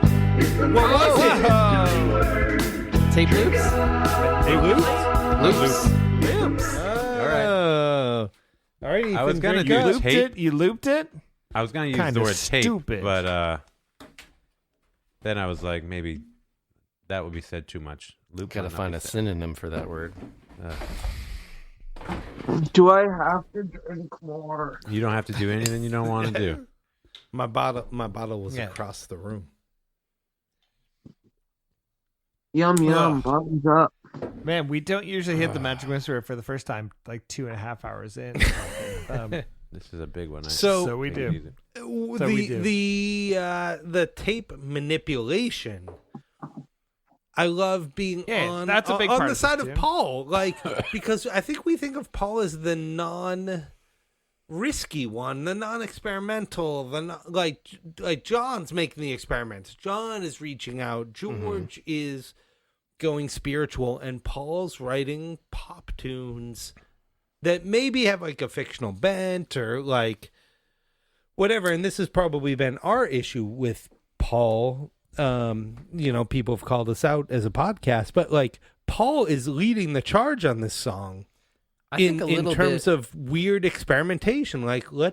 A: What was it?
H: Tape loops?
A: Tape loops?
H: Loops.
A: Oh. All right, Ethan,
B: I was gonna
A: drink
B: do
A: up.
B: tape.
C: You looped it?
B: I was gonna use
C: Kinda
B: the word
C: stupid.
B: tape, but then I was like, maybe that would be said too much. Loop
H: Gotta
B: might not
H: find
B: be
H: a
B: said.
H: synonym for that word.
J: Do I have to drink more?
B: You don't have to do anything you don't want to do.
A: My bottle was across the room.
J: Yum yum, bottoms up.
C: Man, we don't usually hit the Magic Mystery for the first time like 2.5 hours in.
B: This is a big one.
C: So we do.
A: The tape manipulation. I love being on
C: that's a big
A: on
C: part
A: the
C: of
A: side
C: this,
A: of
C: too.
A: Paul, like because I think we think of Paul as the non-risky one, the non-experimental, like John's making the experiments. John is reaching out. George is going spiritual, and Paul's writing pop tunes that maybe have like a fictional bent or like whatever. And this has probably been our issue with Paul. People have called us out as a podcast, but like Paul is leading the charge on this song in terms of weird experimentation. Like
H: I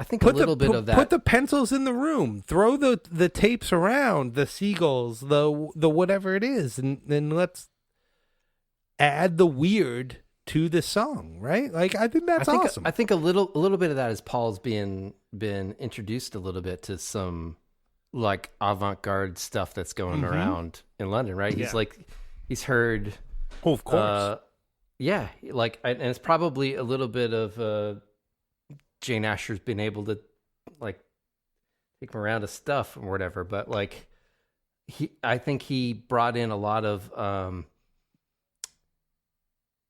H: think a little bit of that.
A: Put the pencils in the room, throw the tapes around, the seagulls, the whatever it is, and then let's add the weird to the song, right? Like I think that's awesome.
H: I think a little bit of that is Paul's been introduced a little bit to some like avant-garde stuff that's going around in London, right?
A: Yeah.
H: He's heard.
A: Oh, of course.
H: Yeah, and it's probably a little bit of Jane Asher's been able to like take him around to stuff or whatever, but like I think he brought in a lot of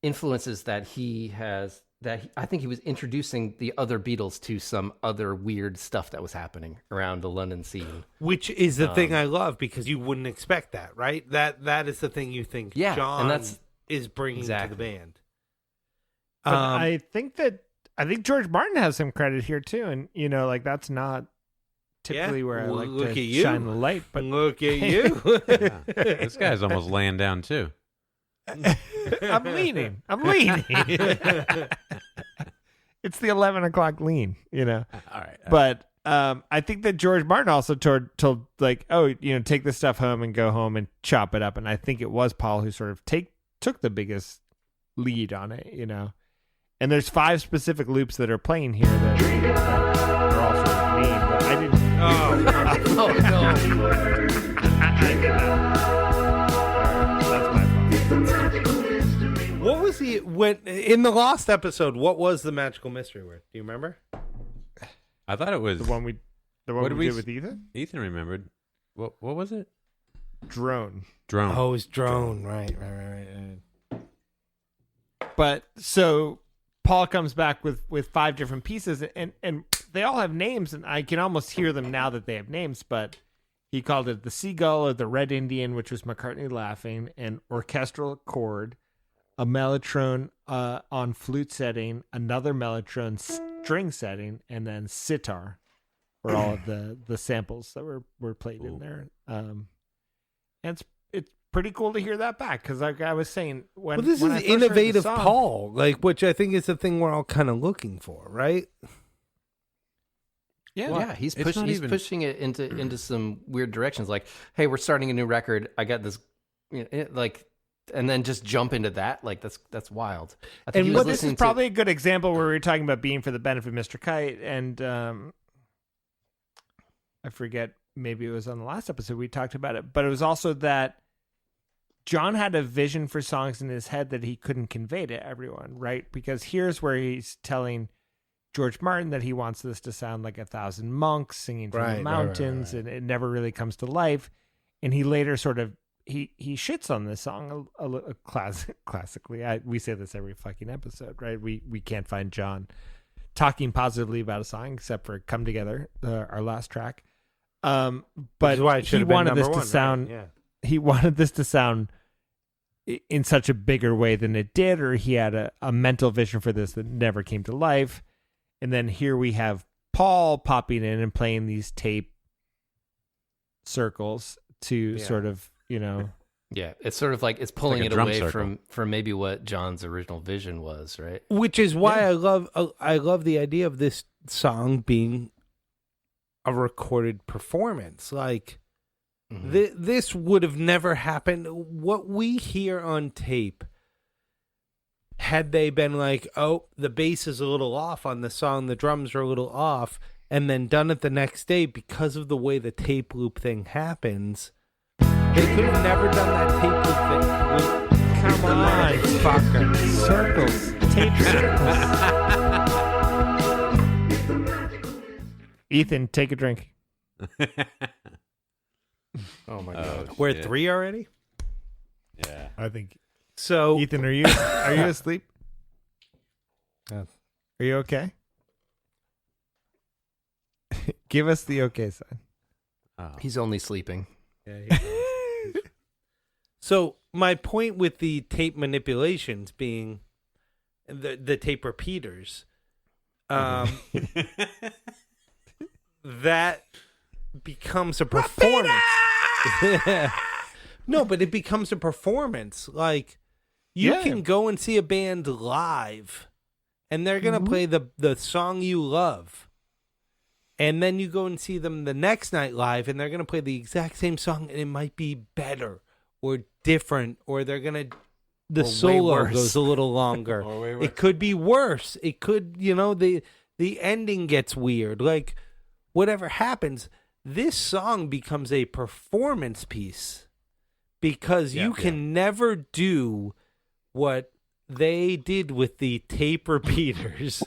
H: influences that he has. I think he was introducing the other Beatles to some other weird stuff that was happening around the London scene.
A: Which is the thing I love because you wouldn't expect that, right? That is the thing you think John is bringing to the band.
C: But I think George Martin has some credit here too, and like that's not typically where I like
A: look
C: to
A: at you.
C: shine the light. But
A: look at you.
B: This guy's almost laying down too.
C: I'm leaning. It's the 11 o'clock lean,
B: All right.
C: But I think that George Martin also told like, take this stuff home and go home and chop it up. And I think it was Paul who sort of took the biggest lead on it, And there's 5 specific loops that are playing here that are all sort of mean, but I didn't.
H: Oh no!
C: I did that. That's my fault.
A: What was in the last episode? What was the magical mystery word? Do you remember?
B: I thought it was
C: The one we did with Ethan?
B: Ethan remembered. What was it?
C: Drone.
A: Oh, it was drone. Right.
C: But so Paul comes back with 5 different pieces, and they all have names, and I can almost hear them now that they have names. But he called it the Seagull or the Red Indian, which was McCartney laughing, and orchestral chord, a mellotron on flute setting, another mellotron string setting, and then sitar for all of the samples that were played in there. And it's pretty cool to hear that back, because like I was saying, when
A: this
C: when
A: is
C: I first heard
A: innovative
C: the song,
A: Paul, like, which I think is the thing we're all kind of looking for, right?
H: Yeah, he's
B: it's
H: pushing.
B: not
H: He's
B: even-
H: pushing it into some weird directions. Like, hey, we're starting a new record. I got this, and then just jump into that. Like, that's wild. I think
A: And
H: he
A: what
H: was
C: this is
H: listening
C: probably a good example where we were talking about being for the benefit of Mr. Kite, and I forget, maybe it was on the last episode we talked about it, but it was also that John had a vision for songs in his head that he couldn't convey to everyone, right? Because here's where he's telling George Martin that he wants this to sound like 1,000 monks singing from the mountains, and it never really comes to life. And he later sort of he shits on this song a classically. We say this every fucking episode, right? We can't find John talking positively about a song except for "Come Together," our last track. But
A: Why it should
C: he
A: have been
C: wanted this
A: number
C: to
A: one,
C: sound.
A: right? Yeah.
C: He wanted this to sound in such a bigger way than it did, or he had a mental vision for this that never came to life. And then here we have Paul popping in and playing these tape circles to sort of,
H: Yeah, it's sort of like it's pulling
B: like a
H: it
B: drum
H: away
B: circle.
H: from maybe what John's original vision was, right?
A: Which is why I love the idea of this song being a recorded performance. Like, this would have never happened. What we hear on tape, had they been like, oh, the bass is a little off on the song, the drums are a little off, and then done it the next day, because of the way the tape loop thing happens, they could have never done that tape loop thing. Come on, fucker.
C: circles, tape circles. Ethan, take a drink.
H: Oh my god.
A: We're
B: shit.
A: at 3 already?
B: Yeah.
C: I think.
A: So,
C: Ethan, are you asleep?
A: Yeah.
C: Are you okay? Give us the okay sign.
H: He's only sleeping.
A: so my point with the tape manipulations being the tape repeaters, that becomes a performance. No, but it becomes a performance. Like, you can go and see a band live, and they're going to play the song you love. And then you go and see them the next night live, and they're going to play the exact same song, and it might be better or different, or they're going to... The solo goes a little longer. It could be worse. It could, the ending gets weird. Like, whatever happens, this song becomes a performance piece. Because you can never do what they did with the tape repeaters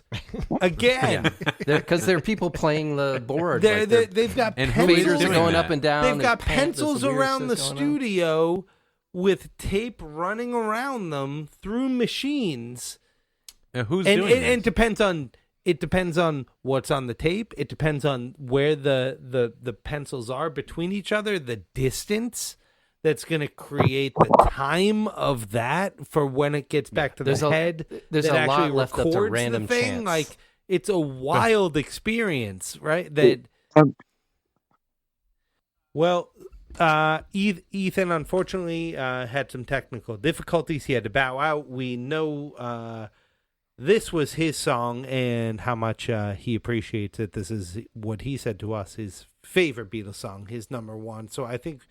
A: again.
H: Because there are people playing the board.
A: They've got
B: and
A: pencils
H: faders are going up and down.
A: They've got
H: There's
A: pencils
H: some weird
A: around the
H: stuff going on.
A: studio with tape running around them through machines.
B: Who's
A: And
B: doing
A: it depends on what's on the tape. It depends on where the pencils are between each other, the distance that's going to create the time of that for when it gets back to the head.
H: There's
A: that
H: a lot
A: actually
H: left up to
A: records
H: random
A: the thing.
H: chance.
A: Like, it's a wild experience, right? That Ethan unfortunately had some technical difficulties. He had to bow out. We know this was his song and how much he appreciates it. This is what he said to us, his favorite Beatles song, his number one. So I think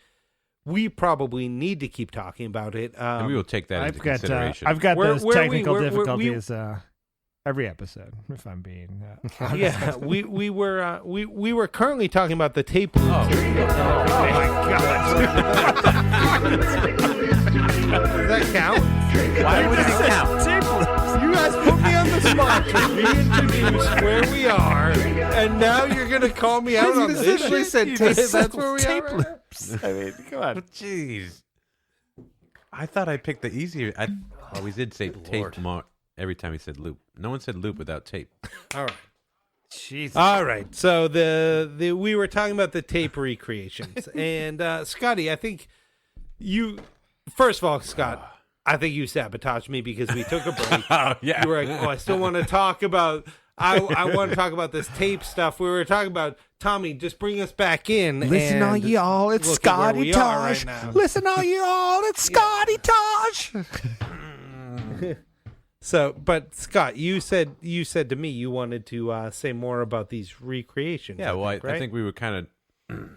A: we probably need to keep talking about it.
B: and we will take that into consideration.
C: I've got
A: Where-
C: those
A: where
C: technical
A: we-
C: difficulties every episode, if I'm being honest.
A: Yeah, we were currently talking about the tape loop.
C: Oh my god!
A: Does that count?
B: Why would it count?
A: You guys put me on the spot to reintroduce where we are, and now you're gonna call me out on this
H: specifically
A: shit?
H: said
A: You
H: tape
A: just- that's where we
C: tape
A: are.
C: loops. I mean, come on.
B: Jeez. I thought I picked the easier. I always did say tape every time he said loop. No one said loop without tape.
A: All right.
C: Jesus.
A: All right. So the we were talking about the tape recreations, and Scotty, I think you. First of all, Scott, I think you sabotaged me because we took a break.
B: Oh, yeah.
A: You were like, I still want to talk about. I want to talk about this tape stuff. We were talking about Tommy. Just bring us back in.
C: Listen, all y'all, it's
A: look at where
C: Scotty
A: we are
C: Tosh.
A: right now.
C: Listen, all y'all, it's Scotty Tosh.
A: So, but Scott, you said to me you wanted to say more about these recreations.
B: Yeah, well,
A: right?
B: I think we were kind of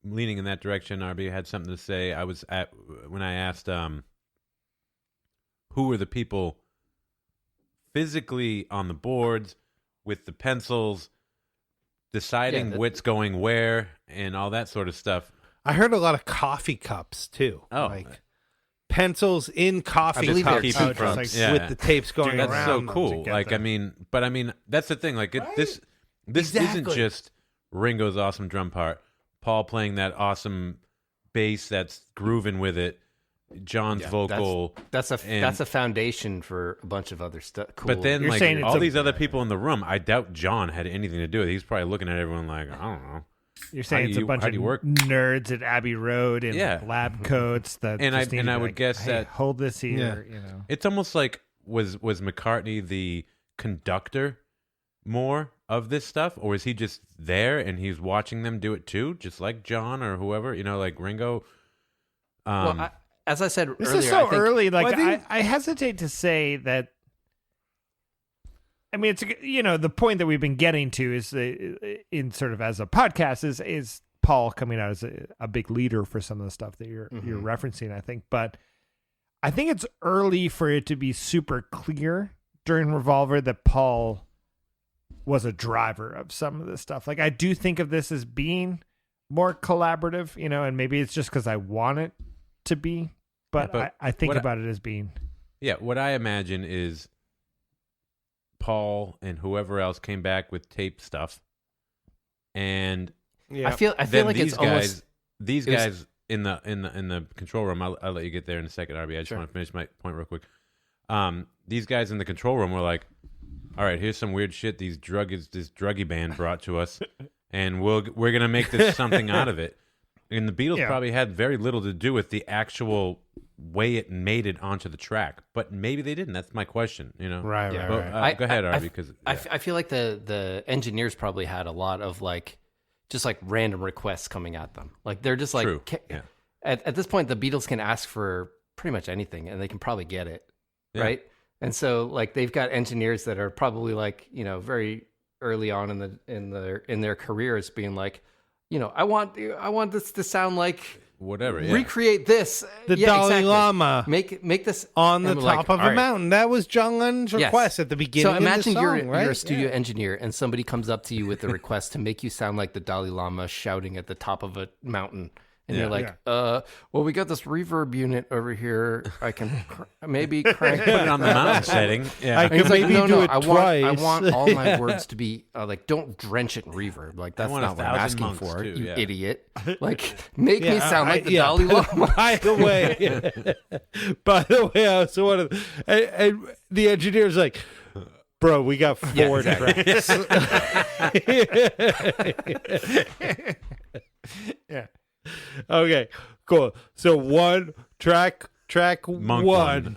B: leaning in that direction. RB had something to say. I was when I asked who were the people physically on the boards with the pencils, deciding what's going where and all that sort of stuff.
A: I heard a lot of coffee cups too.
B: Oh,
A: like pencils in coffee
B: believe they're
A: cups
B: keeping from-
A: like,
B: yeah.
A: with the tapes going
B: That's
A: around.
B: so
A: them
B: cool.
A: to
B: Like,
A: get
B: I mean, that's the thing. Like, this isn't
A: Exactly.
B: just Ringo's awesome drum part, Paul playing that awesome bass that's grooving with it, John's vocal.
H: That's a foundation for a bunch of other stuff. Cool.
B: But then,
C: You're
B: like,
C: saying it's
B: all
C: a-
B: these other people in the room, I doubt John had anything to do with it. He's probably looking at everyone like, I don't know.
C: You're saying
B: How
C: it's
B: do
C: a
B: you-
C: bunch
B: how
C: of
B: do you work?
C: nerds at Abbey Road in
B: Yeah.
C: lab coats that
B: And
C: just
B: I-
C: need
B: and
C: to
B: I
C: be
B: would
C: like,
B: guess
C: hey,
B: that-
C: hold this here, you know.
B: It's almost like was McCartney the conductor more of this stuff, or is he just there and he's watching them do it too, just like John or whoever, like Ringo?
H: Well, as I said
C: This
H: earlier,
C: is so
H: I think,
C: early. Like,
A: Well, I think-
C: I hesitate to say that. I mean, it's the point that we've been getting to is in sort of as a podcast is Paul coming out as a big leader for some of the stuff that you're referencing. I think, but I think it's early for it to be super clear during Revolver that Paul was a driver of some of this stuff. Like, I do think of this as being more collaborative, and maybe it's just because I want it to be, but I think about it as being.
B: Yeah, what I imagine is Paul and whoever else came back with tape stuff, and
H: I feel
B: then
H: like
B: these
H: it's
B: guys,
H: almost
B: these guys in the control room. I'll let you get there in a second, RB. I just want to finish my point real quick. These guys in the control room were like, "All right, here's some weird shit this druggy band brought to us, and we're gonna make this something out of it." And the Beatles probably had very little to do with the actual way it made it onto the track, but maybe they didn't. That's my question.
C: Right.
B: But, go ahead, RB. Because
H: I feel like the engineers probably had a lot of just random requests coming at them. Like, they're just like,
B: True. Yeah.
H: At this point, the Beatles can ask for pretty much anything and they can probably get it.
B: Yeah.
H: Right. And so they've got engineers that are probably very early on in their careers being like, I want this to sound like
B: whatever. Yeah.
H: recreate this.
A: The Dalai Lama
H: Make this
A: on the
H: and we're
A: top
H: like,
A: of
H: all
A: a
H: right.
A: mountain. That was John Lennon's request at the beginning.
H: So imagine
A: of the song, right?
H: you're a studio engineer and somebody comes up to you with a request to make you sound like the Dalai Lama shouting at the top of a mountain. And you're like, well, we got this reverb unit over here. I can maybe crank
B: Put it on the mountain setting. Yeah.
A: I
H: And he's
A: could
H: like,
A: maybe
H: no,
A: do
H: no,
A: it
H: I
A: twice.
H: want all my words to be don't drench it in reverb. Like, that's
B: want
H: not what
B: 1,000
H: I'm asking
B: monks,
H: for,
B: too,
H: you
B: yeah.
H: idiot. Like, make me sound like the Dalai Lama.
A: By the way, I also wanted, and the engineer's like, bro, we got 4 tracks.
C: Yeah.
A: Okay, cool. So track
B: Monk
A: one.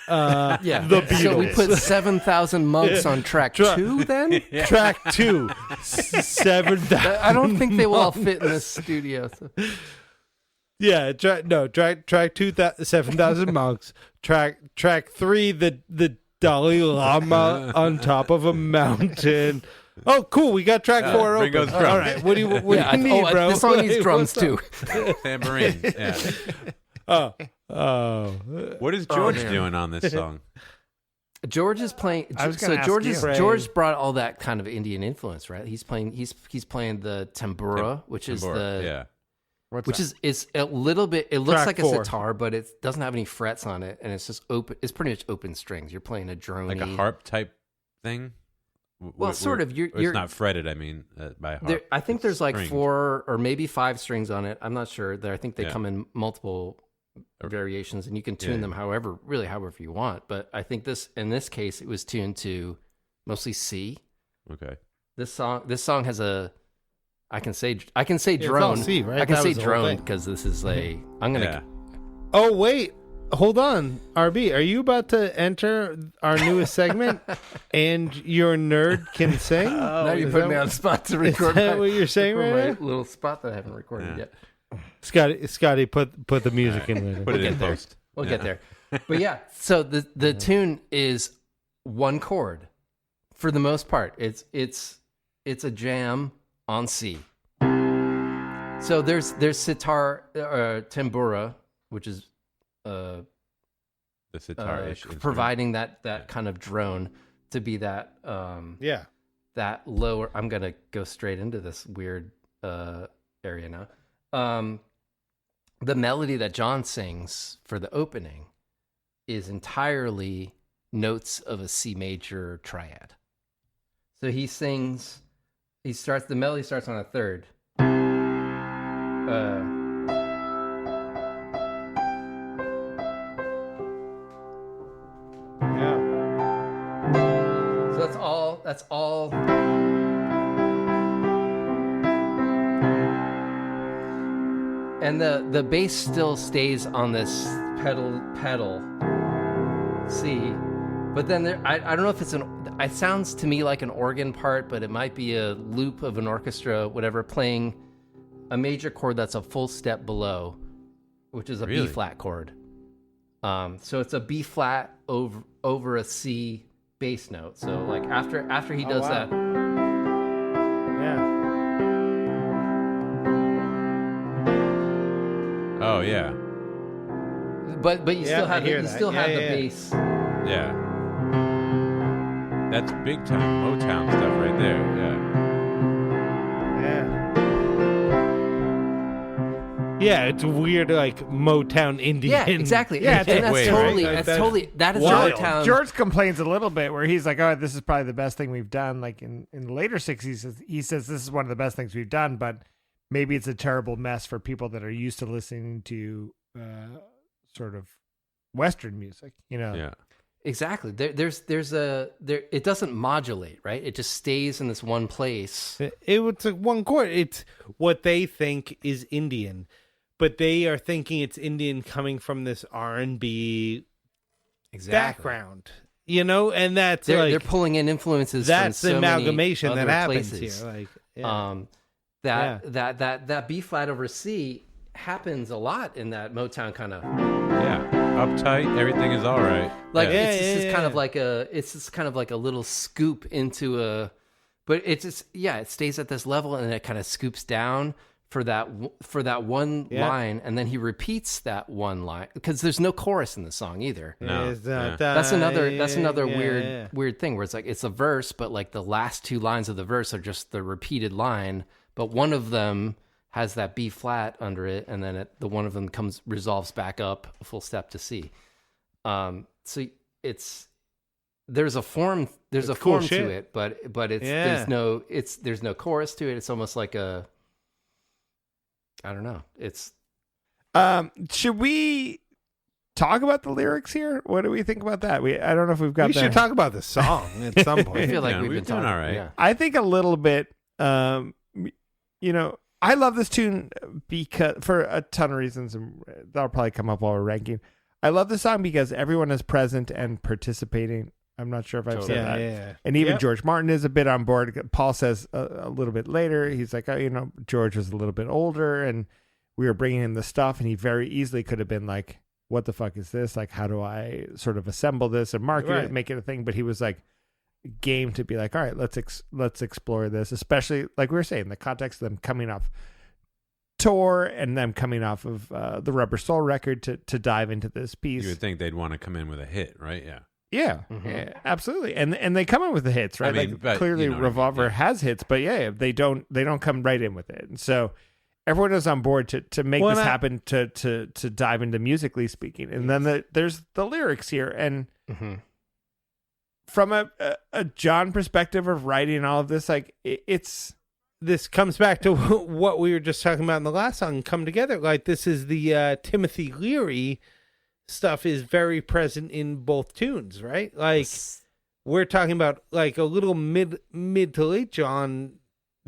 H: Yeah.
A: The
H: So we
A: Beatles.
H: put 7,000 monks on track 2 then?
A: Track 2, 7,000.
H: I don't think they will all fit in this studio. So.
A: Yeah, track 2, 7,000 monks. Track 3, the Dalai Lama on top of a mountain. Oh, cool. We got track 4 open.
B: Ringo's drums.
A: All right. What do you need, bro?
H: This song needs drums
A: What's
H: too.
B: Tambourine. Yeah.
A: Oh.
B: What is George doing on this song?
H: George is playing.
C: I was gonna ask
H: George
C: you.
H: George brought all that kind of Indian influence, right? He's playing the tambura, which is
B: yeah.
H: which is a little bit. It looks
A: Track
H: like
A: 4.
H: a sitar, but it doesn't have any frets on it, and it's just open. It's pretty much open strings. You're playing a drone,
B: Like a harp type thing.
H: Well, sort of.
B: It's not fretted. I mean, by harp.
H: I think
B: It's
H: there's like
B: strings.
H: 4 or maybe 5 strings on it. I'm not sure. I think they
B: Yeah.
H: come in multiple variations, and you can tune them however you want. But I think in this case, it was tuned to mostly C.
B: Okay.
H: This song has I can say
A: it's
H: drone.
A: all C, right?
H: I can
A: That
H: say
A: was the whole
H: drone
A: thing.
H: because this is I'm gonna.
B: Yeah.
A: Oh, wait. hold on, RB. Are you about to enter our newest segment? And your nerd can sing?
H: Now you put me on the spot to record.
A: Is that what you're saying right
H: my
A: now?
H: little spot that I haven't recorded yet.
A: Scotty, put the music in later.
B: Put it in post.
H: We'll get there. But yeah, so the tune is one chord for the most part. It's a jam on C. So there's sitar, tambura, which is
B: The sitar-ish
H: providing that kind of drone to be that that lower. I'm gonna go straight into this weird area now. The melody that John sings for the opening is entirely notes of a C major triad. So the melody starts on a third. So that's all. And the bass still stays on this pedal C, but then I don't know if it sounds to me like an organ part, but it might be a loop of an orchestra, whatever, playing a major chord that's a full step below, which is a B flat chord. So it's a B flat over a C bass note. So like after he does that.
B: Oh yeah.
H: But you still have the bass.
B: Yeah. That's big time Motown stuff right there.
A: Yeah, it's weird, like Motown Indian.
H: Yeah, exactly.
C: Yeah,
H: and that's
B: Wait,
H: totally,
B: right?
H: that is
A: wild.
H: Motown.
C: George complains a little bit where he's like, "Oh, this is probably the best thing we've done." Like in the later '60s, he says this is one of the best things we've done, but maybe it's a terrible mess for people that are used to listening to sort of Western music.
B: Yeah.
H: Exactly. It doesn't modulate, right? It just stays in this one place.
A: It's one chord. It's what they think is Indian, but they are thinking it's Indian coming from this R&B background, and that's
H: they're pulling in influences.
A: That's
H: from
A: the
H: so
A: amalgamation
H: many
A: that
H: other
A: happens
H: places.
A: here.
H: That B flat over C happens a lot in that Motown kind of.
B: Yeah. Uptight, everything is all right.
H: Like it's just kind of like a little scoop into a, but it stays at this level and then it kind of scoops down for that one line, and then he repeats that one line because there's no chorus in the song either.
B: No.
H: That's another weird thing where it's like it's a verse, but like the last two lines of the verse are just the repeated line, but one of them has that B flat under it, and then the one of them resolves back up a full step to C. So there's a form
A: cool
H: to
A: shit.
H: it, but there's no chorus to it. It's almost like I don't know. It's
C: should we talk about the lyrics here? What do we think about that? I don't know if we've got.
A: We should talk about the song at some point.
H: I feel like
B: we've
H: been
B: been
H: talking
B: all right.
H: Yeah.
C: I think a little bit. I love this tune because for a ton of reasons, and that'll probably come up while we're ranking. I love the song because everyone is present and participating. I'm not sure if I've said that.
A: Yeah.
C: And even George Martin is a bit on board. Paul says a little bit later, he's like, George was a little bit older and we were bringing him the stuff, and he very easily could have been like, what the fuck is this? Like, how do I sort of assemble this and market it, make it a thing? But he was like, game to be like, all right, let's explore this, especially like we were saying, the context of them coming off tour and them coming off of the Rubber Soul record to dive into this piece.
B: You would think they'd want to come in with a hit, right? Yeah.
C: Yeah, yeah, absolutely, and they come in with the hits, right?
B: I mean, but,
C: clearly, Revolver
B: yeah.
C: has hits, but they don't come right in with it, and so everyone is on board to make this happen, to dive into musically speaking, and then there's the lyrics here, and from a John perspective of writing all of this, like
A: this comes back to what we were just talking about in the last song, Come Together. Like, this is the Timothy Leary stuff is very present in both tunes, right? Like, we're talking about like a little mid to late John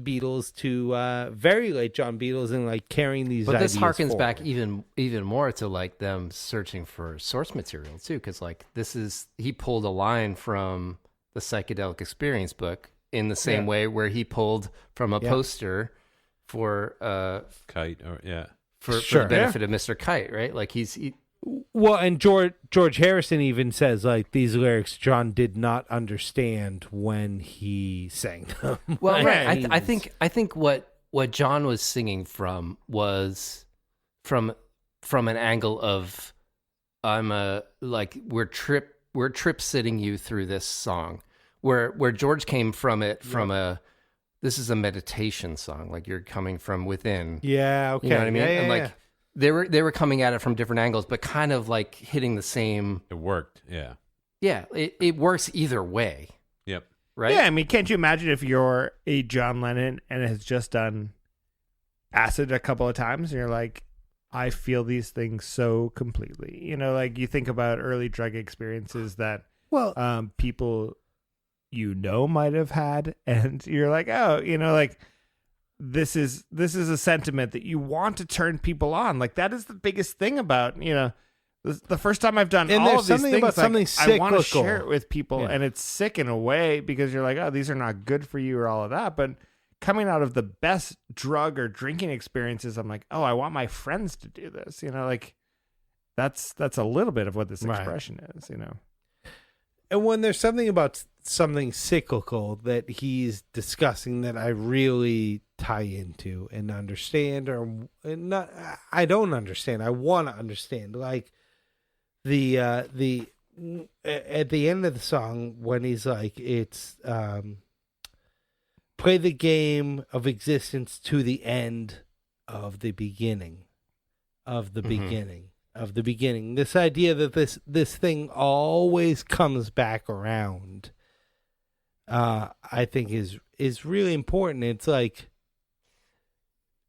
A: Beatles to very late John Beatles and like carrying these.
H: But this
A: ideas
H: harkens
A: forward.
H: back even more to like them searching for source material too, because like he pulled a line from the Psychedelic Experience book in the same way where he pulled from a poster for
B: Kite or
H: for the benefit of Mr. Kite, right? Like
A: well, and George Harrison even says like these lyrics John did not understand when he sang them.
H: Well, right. I think what John was singing from was from an angle of we're trip sitting you through this song, where George came from it from this is a meditation song, like you're coming from within.
A: Yeah, okay.
H: You know what I mean?
A: Yeah,
H: and like they were coming at it from different angles, but kind of like hitting the same.
B: It worked. Yeah.
H: Yeah, it works either way.
B: Yep.
H: Right?
C: Yeah, I mean, can't you imagine if you're a John Lennon and has just done acid a couple of times and you're like, I feel these things so completely. You know, like you think about early drug experiences that people might have had, and you're like, oh, like this is a sentiment that you want to turn people on. Like that is the biggest thing about, the first time I've done
A: and
C: all
A: there's
C: of these
A: something
C: things,
A: about something
C: I want to
A: cyclical.
C: share it with people, and it's sick in a way because you're like, oh, these are not good for you or all of that. But coming out of the best drug or drinking experiences, I'm like, oh, I want my friends to do this. Like that's a little bit of what this expression is.
A: And when there's something about something cyclical that he's discussing that I really tie into and understand, or not, I don't understand. I want to understand, like the at the end of the song when he's like, it's play the game of existence to the end of the beginning of the beginning. Of the beginning, this idea that this thing always comes back around, I think is really important. It's like,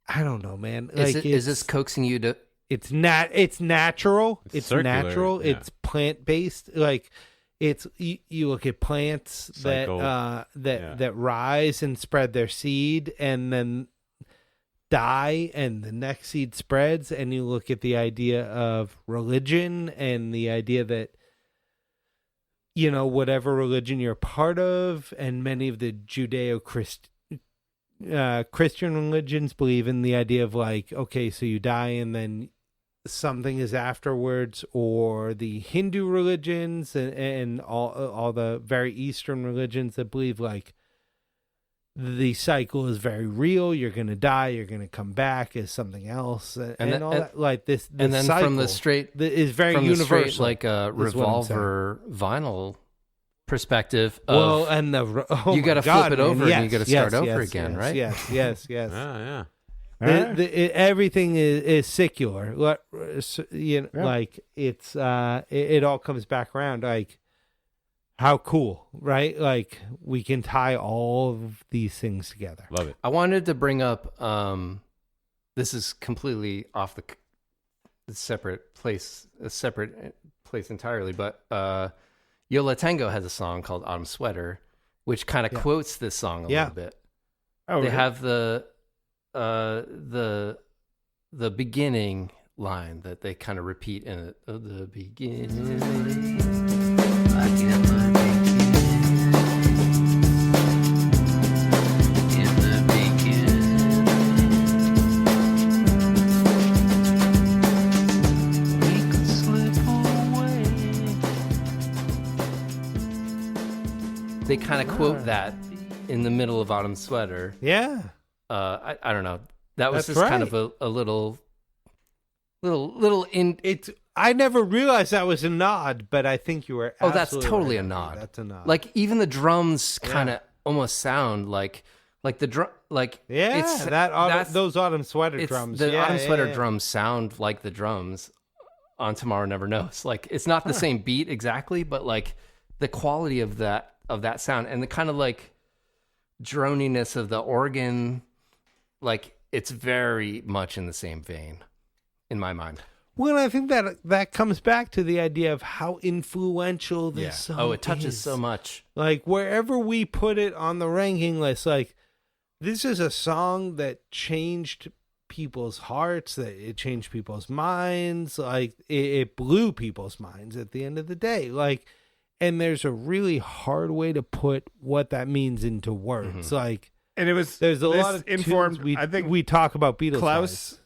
A: I don't know, man. Like,
H: is this coaxing you to?
A: It's natural. It's
B: circular,
A: natural.
B: yeah.
A: It's plant based. Like it's you look at plants
B: Cycle.
A: that rise and spread their seed and then die, and the next seed spreads, and you look at the idea of religion and the idea that whatever religion you're part of, and many of the Judeo-Christian religions believe in the idea of like, okay, so you die and then something is afterwards, or the Hindu religions and all the very Eastern religions that believe like the cycle is very real. You're going to die. You're going to come back as something else, and all that. Like this
H: and then
A: cycle
H: from the straight
A: is very
H: from
A: universal.
H: The straight, like a Revolver vinyl perspective.
A: And
H: you got to flip it over and you got to start over again, right?
A: Yes.
B: Yeah.
A: Everything is secular. Like it's it all comes back around. Like, how cool, right? Like we can tie all of these things together.
B: Love it.
H: I wanted to bring up, this is completely off the separate place entirely, but Yola Tango has a song called Autumn Sweater, which kind of quotes this song a little bit.
C: Oh,
H: they
C: really?
H: have the beginning line that they kind of repeat in it. Oh, the beginning. I get my they kind of quote that in the middle of Autumn Sweater.
A: Yeah.
H: I don't know. That was
A: That's
H: just kind
A: right.
H: of a little in.
A: It's. I never realized that was a nod, but I think you were.
H: Oh, that's
A: absolutely
H: totally
A: right.
H: a nod.
A: That's a nod.
H: Like even the drums kind of almost sound like the drum. Like
A: yeah, those Autumn Sweater drums.
H: The Autumn Sweater
A: yeah.
H: drums sound like the drums on Tomorrow Never Knows. Like it's not the same beat exactly, but like the quality of that sound and the kind of like droniness of the organ, like it's very much in the same vein in my mind.
A: Well, I think that comes back to the idea of how influential this song
H: Oh, it touches
A: is.
H: so much.
A: Like wherever we put it on the ranking list, like this is a song that changed people's hearts, that it changed people's minds. Like it blew people's minds at the end of the day. Like, and there's a really hard way to put what that means into words. Like,
C: and it was
A: there's a lot of
C: informed.
A: tunes
C: I think
A: we talk about Beatles.
C: Klaus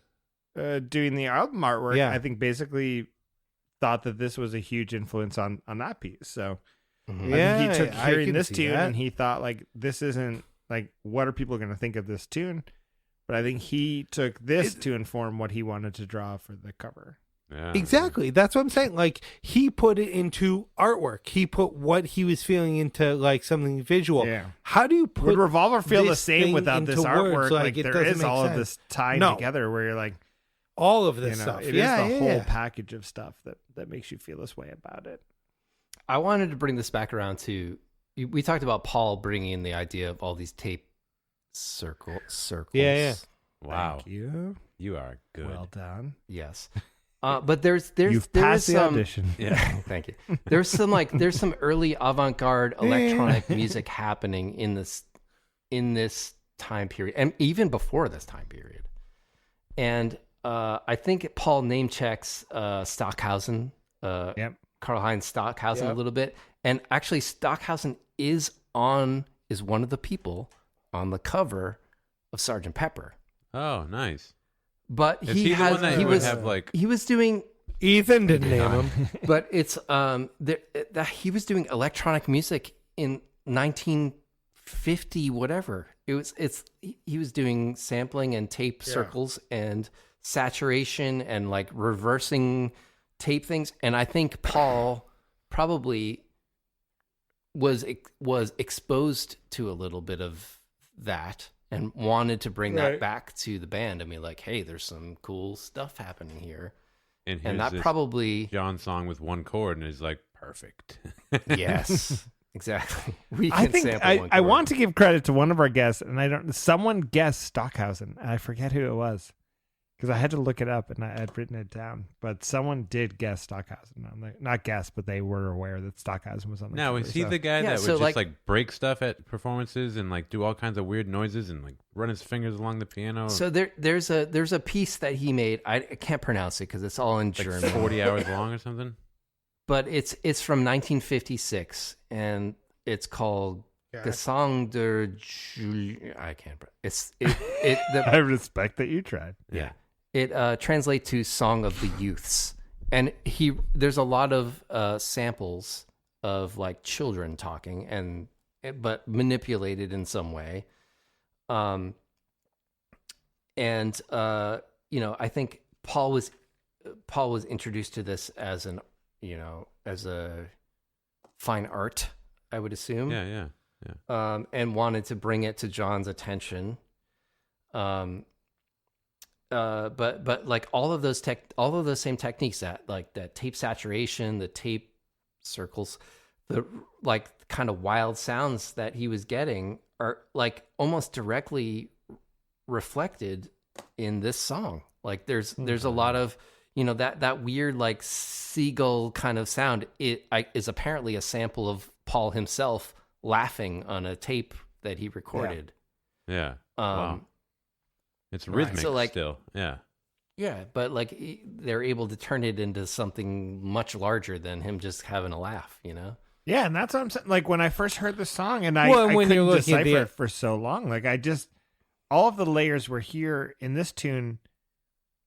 C: doing the album artwork.
A: Yeah.
C: I think basically thought that this was a huge influence on that piece. So I think he took hearing this tune and he thought like, this isn't like, what are people going to think of this tune? But I think he took this to inform what he wanted to draw for the cover.
B: Yeah.
A: Exactly. That's what I'm saying. Like, he put it into artwork. He put what he was feeling into like something visual.
C: Yeah.
A: How do you put
C: Would Revolver feel the
A: this
C: same
A: thing
C: without this
A: into
C: artwork?
A: words?
C: Like
A: it
C: there
A: doesn't
C: is
A: make
C: all
A: sense.
C: of this tied
A: No.
C: together where you're like,
A: all of this stuff.
C: It
A: yeah,
C: is the
A: yeah,
C: whole
A: yeah.
C: package of stuff that makes you feel this way about it.
H: I wanted to bring this back around to, we talked about Paul bringing in the idea of all these tape circles.
A: Yeah, yeah.
B: Wow.
C: Thank you.
B: You are good.
C: Well done.
H: Yes. But there's
C: You've passed the
H: some
C: audition.
H: Yeah, thank you. There's some early avant-garde electronic music happening in this time period, and even before this time period. And I think Paul name checks Stockhausen, Karl-Heinz Stockhausen a little bit, and actually Stockhausen is one of the people on the cover of Sgt. Pepper.
B: Oh, nice.
H: But
B: Is he the one that would have like?
H: He was doing.
A: Ethan didn't name him,
H: but it's he was doing electronic music in 1950 whatever. He was doing sampling and tape circles and saturation and like reversing tape things, and I think Paul probably was exposed to a little bit of that and wanted to bring that back to the band and be like, hey, there's some cool stuff happening here.
B: And
H: that probably
B: John song with one chord, and it's like perfect.
H: Yes, exactly. We
C: I
H: can
C: think
H: sample one
C: I
H: chord.
C: want to give credit to one of our guests, and someone guessed Stockhausen, and I forget who it was because I had to look it up and I had written it down. But someone did guess Stockhausen. Not guess, but they were aware that Stockhausen was on the
B: Now,
C: cover,
B: is he
C: so.
B: the guy that would
H: so,
B: just like break stuff at performances and like do all kinds of weird noises and like run his fingers along the piano?
H: So there's a piece that he made. I can't pronounce it because it's all in
B: like
H: German.
B: 40 hours long or something?
H: But it's from 1956 and it's called Gesang der Julie. I can't.
C: I respect that you tried.
H: Yeah. It translates to "Song of the Youths," and there's a lot of samples of like children talking, but manipulated in some way. I think Paul was introduced to this as as a fine art, I would assume.
B: Yeah.
H: And wanted to bring it to John's attention. But like all of those same techniques that tape saturation, the tape circles, the like kind of wild sounds that he was getting are like almost directly reflected in this song. Like there's a lot of that weird like seagull kind of sound. Is apparently a sample of Paul himself laughing on a tape that he recorded.
B: Yeah. Wow. It's rhythmic still. Yeah.
H: Yeah, but like they're able to turn it into something much larger than him just having a laugh,
C: Yeah, and that's what I'm saying. Like when I first heard the song, and I
A: when
C: couldn't
A: you're looking at
C: decipher it for so long. Like all of the layers were here in this tune.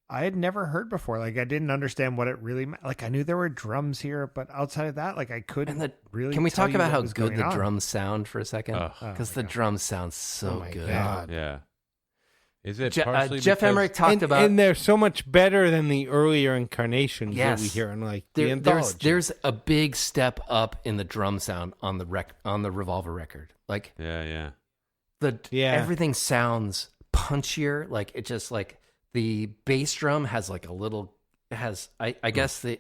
C: I had never heard before. Like I didn't understand what it really meant. Like I knew there were drums here, but outside of that, like I couldn't really.
H: Can we
C: tell
H: talk
C: you
H: about
C: what
H: how
C: was
H: good
C: going
H: the
C: on.
H: drums sound for a second? Because the drums sound so good.
B: Yeah. Is it
H: Jeff
B: partially
H: Emmerich talked about,
A: and they're so much better than the earlier incarnations that we
H: Yes.
A: hear in like the anthology.
H: there's a big step up in the drum sound on the Revolver record. Like
B: Yeah.
H: everything sounds punchier. Like it just like the bass drum has like a little. It has I guess they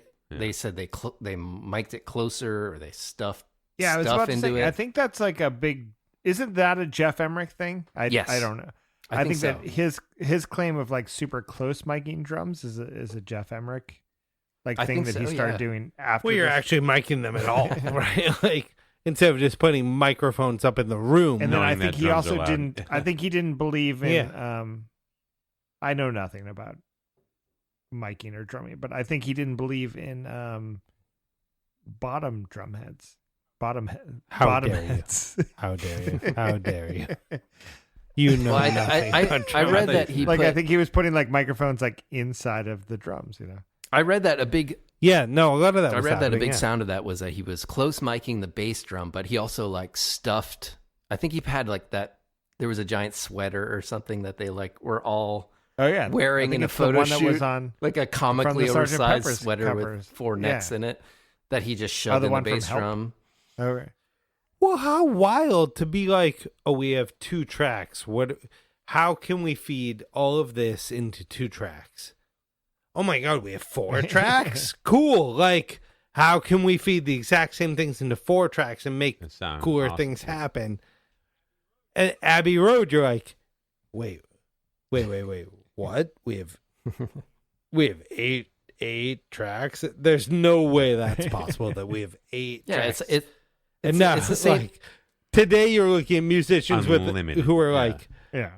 H: said they mic'd it closer or they stuffed.
C: Yeah, I was
H: stuff
C: about to
H: into
C: say.
H: it.
C: I think that's like a big. Isn't that a Jeff Emmerich thing?
H: Yes.
C: I don't know. I think that his claim of like super close miking drums is a Jeff Emmerich
H: I
C: thing
H: think
C: that he
H: so,
C: started
H: yeah.
C: doing after.
A: Well, you're
C: this.
A: actually miking them at all, right? Like instead of just putting microphones up in the room.
C: And then I
B: knowing
C: think
B: that
C: he
B: drums
C: also
B: are loud.
C: didn't. I think he didn't believe in.
A: Yeah.
C: I know nothing about miking or drumming, but I think he didn't believe in bottom drum heads.
A: How
C: Bottom
A: dare you.
C: heads.
A: How dare you? How dare you? You know
H: Well,
A: nothing.
H: I
A: about
H: read
A: drum.
H: that he
C: Like
H: put,
C: I think he was putting like microphones like inside of the drums.
H: I read that a big
A: Yeah, no, a lot of that.
H: I
A: was
H: read that a
A: happening,
H: big
A: yeah.
H: sound of that was that he was close miking the bass drum, but he also like stuffed. I think he had like that. There was a giant sweater or something that they like were all
C: Oh yeah,
H: wearing
C: I think
H: in a
C: it's the
H: photo
C: one that
H: shoot,
C: was on
H: like a comically
C: from the Sgt.
H: oversized
C: Pepper's
H: sweater
C: covers.
H: with 4 necks
C: Yeah.
H: in it that he just
C: Oh,
H: shoved
C: the
H: in the
C: one from
H: bass
C: Help?
H: drum.
C: Okay.
A: Well, how wild to be like, oh, we have 2 tracks. How can we feed all of this into 2 tracks? Oh my God, we have 4 tracks? Cool. Like, how can we feed the exact same things into 4 tracks and make
B: That sounds
A: cooler
B: awesome.
A: things happen? And Abbey Road, you're like, wait, what? We have 8 tracks? There's no way that's possible that we have 8
H: Yeah,
A: tracks.
H: it's
A: now,
H: it's the same.
A: like, today you're looking at musicians
B: Unlimited,
A: who are
B: yeah.
A: like,
C: Yeah.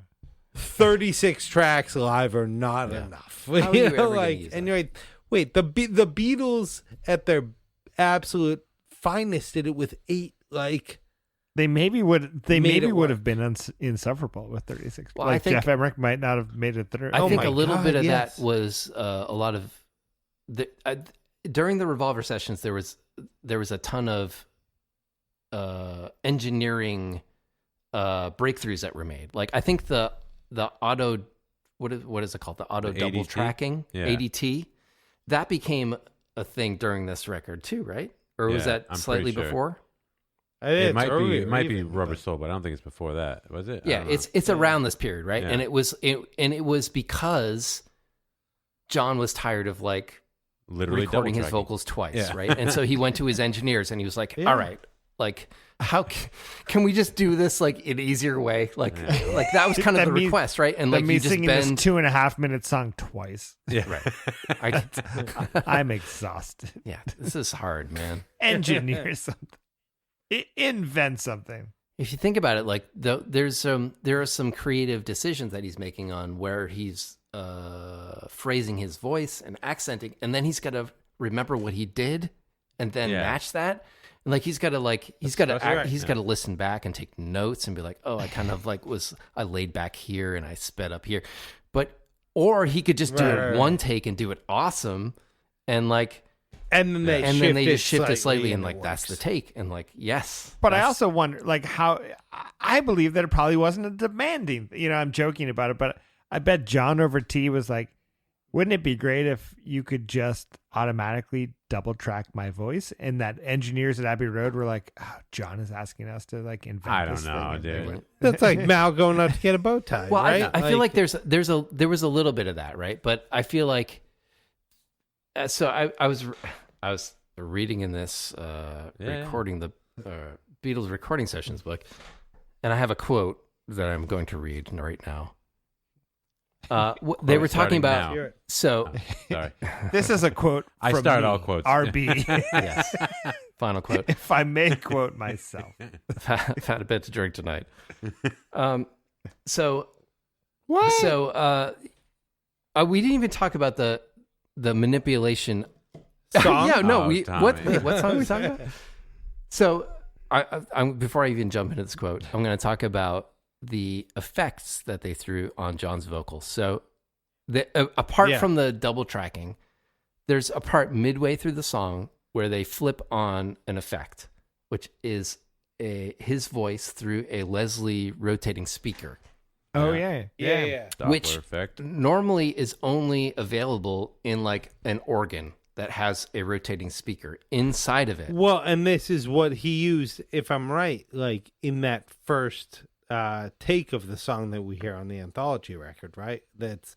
A: 36 tracks live are not
H: Yeah.
A: enough.
H: How are you ever gonna use
A: and
H: that?
A: you're like, wait, the Beatles at their absolute finest did it with 8. Like,
C: They maybe would. They
A: Made
C: maybe
A: it
C: would
A: work.
C: have been insufferable with 36.
H: Well, I
C: like
H: think-
C: Jeff Emmerich might not have made it through.
H: I
A: Oh
H: think
A: my
H: a little
A: God,
H: bit of
A: yes.
H: that was a lot of during the Revolver sessions. There was a ton of engineering breakthroughs that were made. Like I think the auto what is it called? The auto
B: The
H: double
B: ADT?
H: tracking
B: Yeah.
H: ADT that became a thing during this record too, right? Or was
B: Yeah,
H: that
B: I'm
H: slightly
B: pretty sure.
H: before?
B: It might be. It might be
A: even,
B: Rubber
A: but-
B: Soul, but I don't think it's before that. Was it? I
H: Yeah,
B: don't know.
H: it's around this period, right?
B: Yeah.
H: And it was because John was tired of like
B: literally
H: recording his
B: double-tracking.
H: vocals twice,
B: Yeah.
H: right? And so he went to his engineers and he was like,
A: Yeah.
H: "All right, like how can we just do this like an easier way?" Like that was kind of
C: That
H: the
C: means-
H: request, right? And
C: Like
H: like
C: me
H: you just
C: singing
H: bend.
C: this 2.5-minute song twice.
B: Yeah.
H: Right. I,
C: I'm exhausted.
H: yeah, this is hard, man.
C: Engineer something. Invent something.
H: If you think about it, like there are some creative decisions that he's making on where he's phrasing his voice and accenting, and then he's got to remember what he did and then
B: Yeah.
H: match that. And like he's got to listen back and take notes and be like, oh, I kind of like I laid back here and I sped up here, or he could just do it one take and do it awesome, and like.
A: And then they
H: just shift it slightly, and
A: it
H: like that's the
A: works.
H: take, and like yes.
C: But I
H: that's-
C: also wonder, like, how I believe that it probably wasn't a demanding. I'm joking about it, but I bet John over T was like, "Wouldn't it be great if you could just automatically double track my voice?" And that engineers at Abbey Road were like, oh, "John is asking us to like invent."
B: I don't
C: this
B: know,
C: thing." And they
B: dude.
C: went-
A: That's like Mal going out to get a bow tie.
H: Well,
A: right?
H: I feel like there was a little bit of that, right? But I feel like so I was reading in this recording the Beatles recording sessions book, and I have a quote that I'm going to read right now. They were talking
B: starting
H: about
B: now.
H: so
B: Sorry.
C: This is a quote.
B: I
C: from
B: start
C: me,
B: all quotes.
C: RB.
H: yes, final quote.
C: If I may quote myself.
H: I've had a bit to drink tonight. So
C: What?
H: So we didn't even talk about the manipulation
A: Song?
H: yeah, no,
B: Oh,
H: what
B: Tommy.
H: what song are we talking about? So I'm before I even jump into this quote, I'm going to talk about the effects that they threw on John's vocals. So apart
A: Yeah.
H: from the double tracking, there's a part midway through the song where they flip on an effect, which is his voice through a Leslie rotating speaker.
C: Oh
B: Yeah.
C: yeah.
B: Doppler
H: Which-
B: effect.
H: Normally is only available in like an organ that has a rotating speaker inside of it.
A: Well, and this is what he used, if I'm right, like in that first take of the song that we hear on the anthology record, right? That's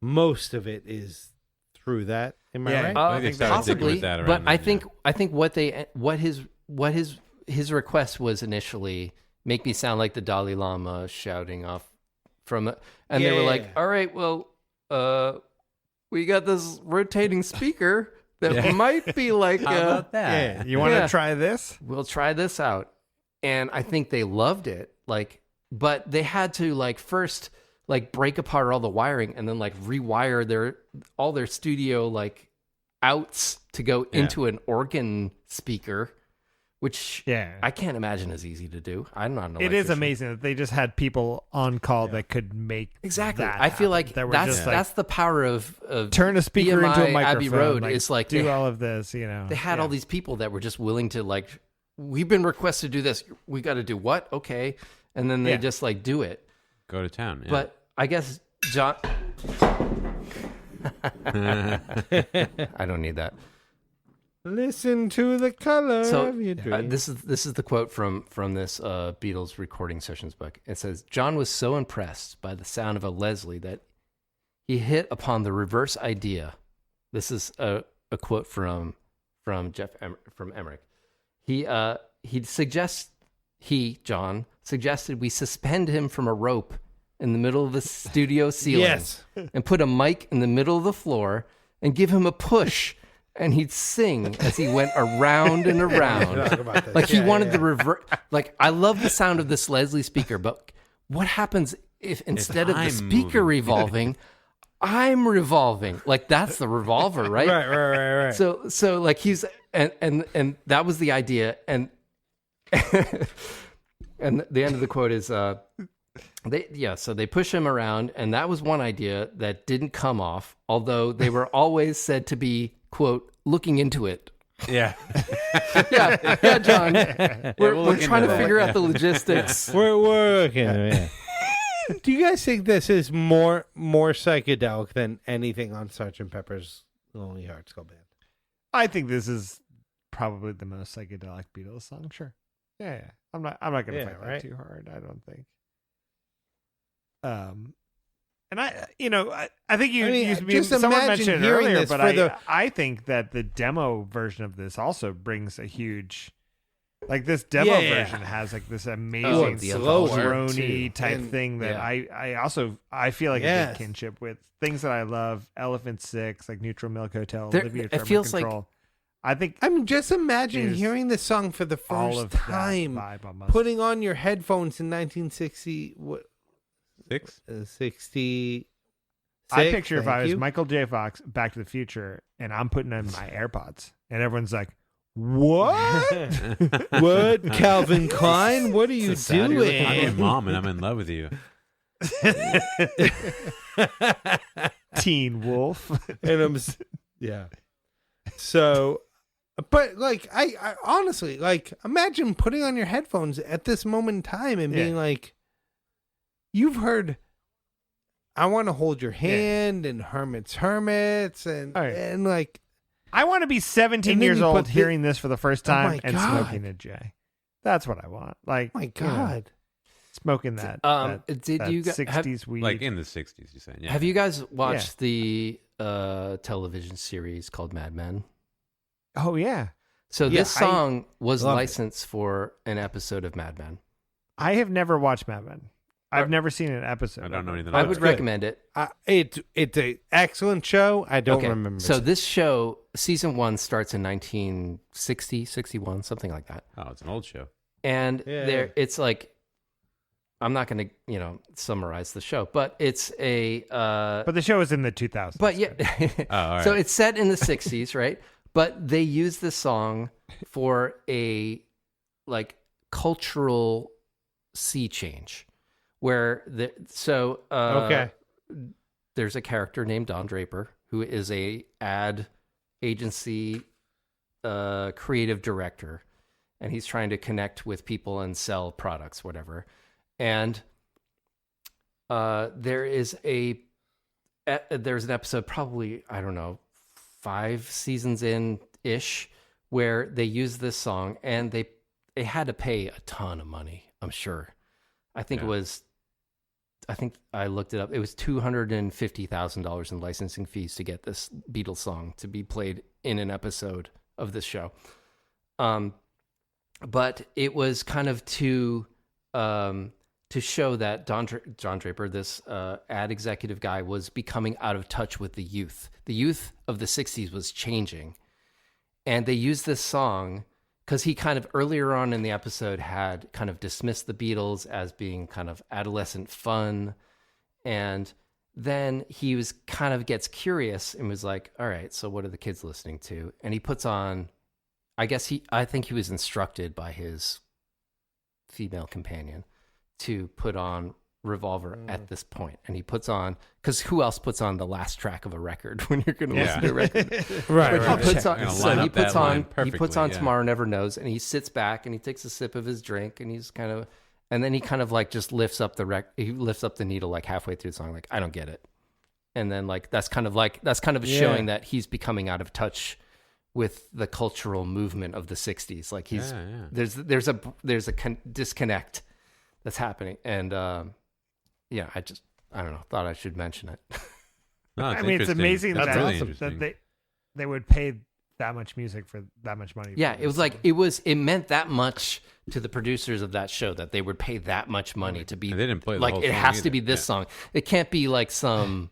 A: most of it is through that. Am I
C: Yeah.
A: right?
B: I think they started sticking
H: Possibly,
B: with that around
H: but I
B: then,
H: think what his request was initially make me sound like the Dalai Lama shouting off from, and they were like,
A: Yeah.
H: all right, well, we got this rotating speaker, that might be like
B: How about that?
C: Yeah, you want to try this?
H: We'll try this out. And I think they loved it. Like, but they had to like first like break apart all the wiring and then like rewire all their studio like outs to go into an organ speaker, which I can't imagine is easy to do. I'm not an
C: It is
H: electrician.
C: amazing that they just had people on call that could make
H: Exactly.
C: that
H: I feel
C: happen.
H: like
C: That were
H: that's
C: just like,
H: that's the power of
C: turn a speaker into a
H: BMI
C: microphone.
H: Abbey Road.
C: Like,
H: Is like
C: do
H: they,
C: all of this, you know.
H: they had all these people that were just willing to like, we've been requested to do this. We got to do what? Okay, and then they just like do it.
B: Go to town. Yeah.
H: But I guess John. I don't need that.
A: Listen to the color
H: So
A: of your dream.
H: this is the quote from this Beatles recording sessions book. It says, John was so impressed by the sound of a Leslie that he hit upon the reverse idea. This is a quote from from Emmerich. John suggested we suspend him from a rope in the middle of the studio ceiling and put a mic in the middle of the floor and give him a push. And he'd sing as he went around and around. Like he wanted the revert. Like, I love the sound of this Leslie speaker, but what happens if instead of the speaker revolving, I'm revolving? Like, that's the revolver, right?
A: Right.
H: So like he's and that was the idea. And and the end of the quote is so they push him around, and that was one idea that didn't come off, although they were always said to be, quote, looking into it.
B: yeah.
H: Yeah, John. We're trying to figure out the logistics.
A: We're looking. Yeah. Do you guys think this is more psychedelic than anything on Sgt. Pepper's Lonely Hearts Club Band?
C: I think this is probably the most psychedelic Beatles song. Sure. Yeah. I'm not going to fight that too hard. I don't think. And I think someone mentioned it earlier, but I think that the demo version of this also brings a huge, like this demo version has like this amazing droney type thing that I feel like a good kinship with things that I love. Elephant Six, like Neutral Milk Hotel, Olivia
H: it feels
C: Control. I think
A: just imagine hearing this song for the first time, putting on your headphones in 1960. What? 60.
C: I picture if I was Michael J. Fox, Back to the Future, and I'm putting in my AirPods, and everyone's like, "What?
A: What? Calvin Klein? What are you doing?
B: I'm your mom, and I'm in love with you."
C: Teen Wolf,
A: and I'm So, but like I honestly like imagine putting on your headphones at this moment in time and being like, you've heard I Want to Hold Your Hand and Hermits and like
C: I want to be 17 years old hearing this for the first time and smoking a J. That's what I want. Like,
A: my God.
C: Smoking that.
H: Did you guys
C: 60s weed?
B: Like in the 60s, you're saying? Yeah.
H: Have you guys watched the television series called Mad Men?
C: Oh, yeah.
H: So this song was licensed for an episode of Mad Men.
C: I have never watched Mad Men. I've never seen an episode.
B: I don't know anything
H: I
B: about
H: would
B: it.
H: recommend it.
A: It's an excellent show. I don't remember.
H: So this show, season 1 starts in 1960, 61, something like that.
B: Oh, it's an old show.
H: And it's like, I'm not going to, summarize the show, but it's a...
C: but the show is in the 2000s.
H: But yeah.
B: All right.
H: So it's set in the 60s, right? But they use this song for a, cultural sea change. Where there's a character named Don Draper who is a ad agency creative director, and he's trying to connect with people and sell products, whatever. And there's an episode, probably, I don't know, 5 seasons in ish, where they use this song, and they had to pay a ton of money, I'm sure. I think I looked it up. It was $250,000 in licensing fees to get this Beatles song to be played in an episode of this show. But it was kind of to show that John Draper, this ad executive guy, was becoming out of touch with the youth. The youth of the 60s was changing. And they use this song because he kind of earlier on in the episode had kind of dismissed the Beatles as being kind of adolescent fun. And then he was kind of gets curious and was like, all right, so what are the kids listening to? And he puts on, I think he was instructed by his female companion to put on Revolver at this point. And he puts on, because who else puts on the last track of a record when you're going to listen to a record? He puts on Tomorrow Never Knows, and he sits back and he takes a sip of his drink, and then he kind of like just lifts up he lifts up the needle like halfway through the song, like, I don't get it. And then that's kind of showing that he's becoming out of touch with the cultural movement of the 60s. Like there's a disconnect that's happening. And I don't know, thought I should mention it.
B: No,
C: I mean, it's amazing that they would pay that much music for that much money.
H: Yeah, it was like it meant that much to the producers of that show that they would pay that much money to be.
B: And they didn't play the
H: like
B: whole
H: it
B: song
H: has to
B: either.
H: be this song. It can't be like some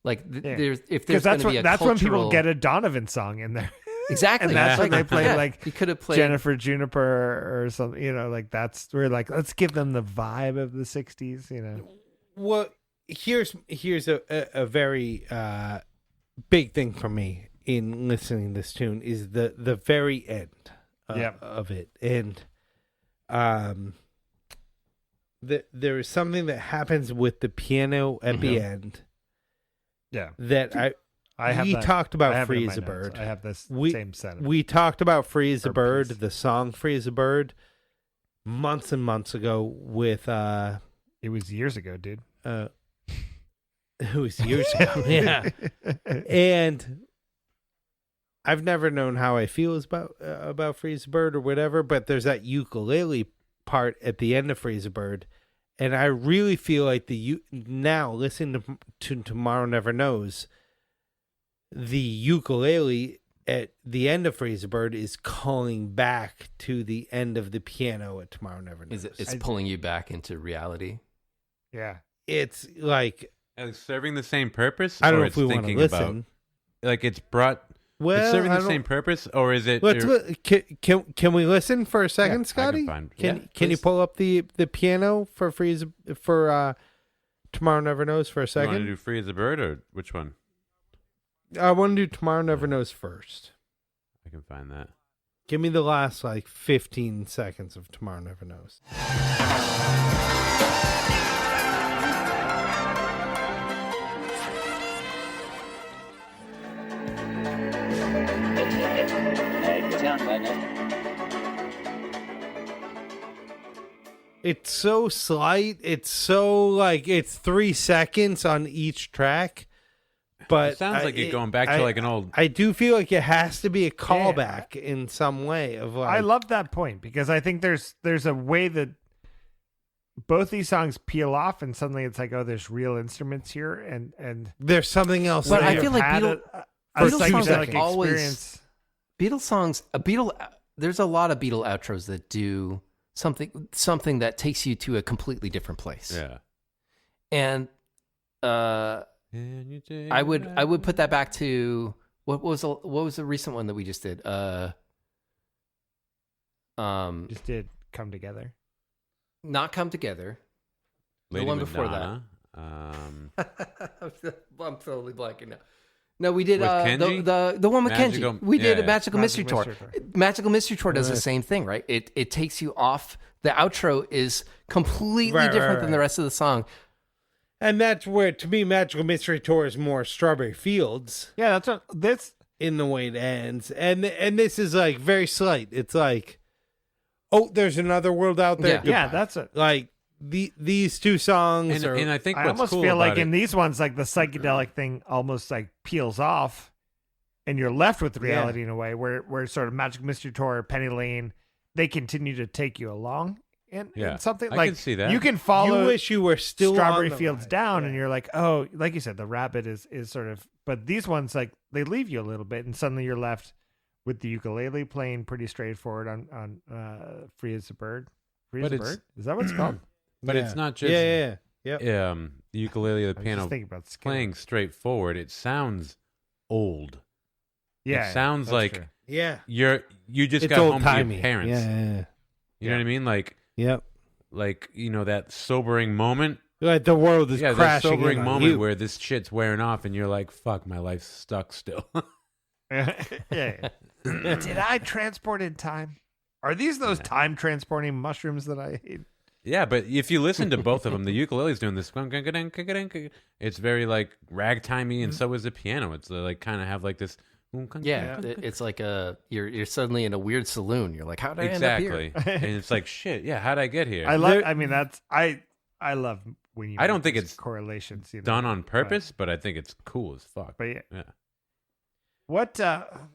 H: there's
C: because
H: going to be a
C: that's
H: cultural...
C: when people get a Donovan song in there.
H: Exactly,
C: and that's when they play like
H: he could have played
C: Jennifer Juniper or something. You know, like that's we're like let's give them the vibe of the 60s. You know.
A: Well, here's a very big thing for me in listening to this tune is the very end of it, and there is something that happens with the piano at the end.
C: Yeah,
A: that we talked about Free as a Bird.
C: I have this same sentiment.
A: We talked about Free as a Bird, the song Free as a Bird, months and months ago with
C: it was years ago, dude.
A: It was years ago, yeah. And I've never known how I feel about Free as a Bird or whatever, but there's that ukulele part at the end of Free as a Bird, and I really feel like now listening to Tomorrow Never Knows, the ukulele at the end of Free as a Bird is calling back to the end of the piano at Tomorrow Never Knows.
H: It's pulling you back into reality.
C: Yeah.
A: It's like
B: serving the same purpose.
A: I don't
B: or
A: know if we want to listen.
B: Like it's brought.
A: Well,
B: it's serving the same purpose, or is it?
A: Can we listen for a second, Scotty?
B: Can
A: you pull up the piano for Tomorrow Never Knows for a second?
B: You want to do Free as a Bird or which one?
A: I want to do Tomorrow Never Knows first.
B: I can find that.
A: Give me the last 15 seconds of Tomorrow Never Knows. It's so slight. It's so it's 3 seconds on each track. But
B: it sounds like you're going back to an old.
A: I do feel like it has to be a callback in some way.
C: I love that point because I think there's a way that both these songs peel off, and suddenly it's like, oh, there's real instruments here, and
A: there's something else.
H: But I feel like Beatles songs are always Beatles songs. There's a lot of Beatle outros that do something that takes you to a completely different place.
B: Yeah,
H: and I would put that back to what was the recent one that we just did?
C: Just did Come Together.
H: Not Come Together.
B: Lady
H: the one
B: Madonna.
H: before that. I'm totally blanking now. No, we did the one with Kenji. We did a Magical Mystery Tour. Magical Mystery Tour does the same thing, right? It takes you off. The outro is completely different than the rest of the song.
A: And that's where, to me, Magical Mystery Tour is more Strawberry Fields.
C: Yeah, that's
A: in the way it ends. And this is very slight. It's like, oh, there's another world out there.
C: Yeah, that's it.
A: These two songs
B: and I think
C: I
B: what's
C: almost
B: cool
C: feel
B: about
C: like
B: it,
C: in these ones, the psychedelic thing almost peels off, and you're left with reality in a way where sort of Magic Mystery Tour, Penny Lane, they continue to take you along in something
B: I can see that.
C: You can follow.
A: You wish you were still
C: Strawberry
A: on
C: Fields down, and you're like, oh, like you said, the rabbit is sort of. But these ones they leave you a little bit, and suddenly you're left with the ukulele playing pretty straightforward on Free as a Bird. Free as a Bird? Is that what it's called?
B: But it's not just the ukulele or the piano playing straightforward. It sounds old.
C: Yeah,
B: it sounds like
C: true.
A: Yeah.
B: you just
A: It's
B: got home to
A: old-timey.
B: your parents.
A: Yeah.
B: You know what I mean? Like
A: Yep.
B: that sobering moment.
A: Like the world is
B: Yeah, that
A: crashing
B: sobering
A: in on
B: moment
A: you.
B: where this shit's wearing off, and you're like, "Fuck, my life's stuck still."
C: Yeah. Did I transport in time? Are these those time transporting mushrooms that I ate?
B: Yeah, but if you listen to both of them, the ukulele's doing this. It's very like ragtimey, and so is the piano. It's like kind of have like this.
H: Yeah, it's like you're suddenly in a weird saloon. You're like, how did I
B: exactly,
H: end up here?
B: and it's like shit. Yeah, how did I get here?
C: I love. I mean, I love when you.
B: I don't
C: make
B: think
C: these
B: it's
C: correlations
B: done on purpose, but I think it's cool as fuck.
C: But yeah.
B: Yeah.
C: What?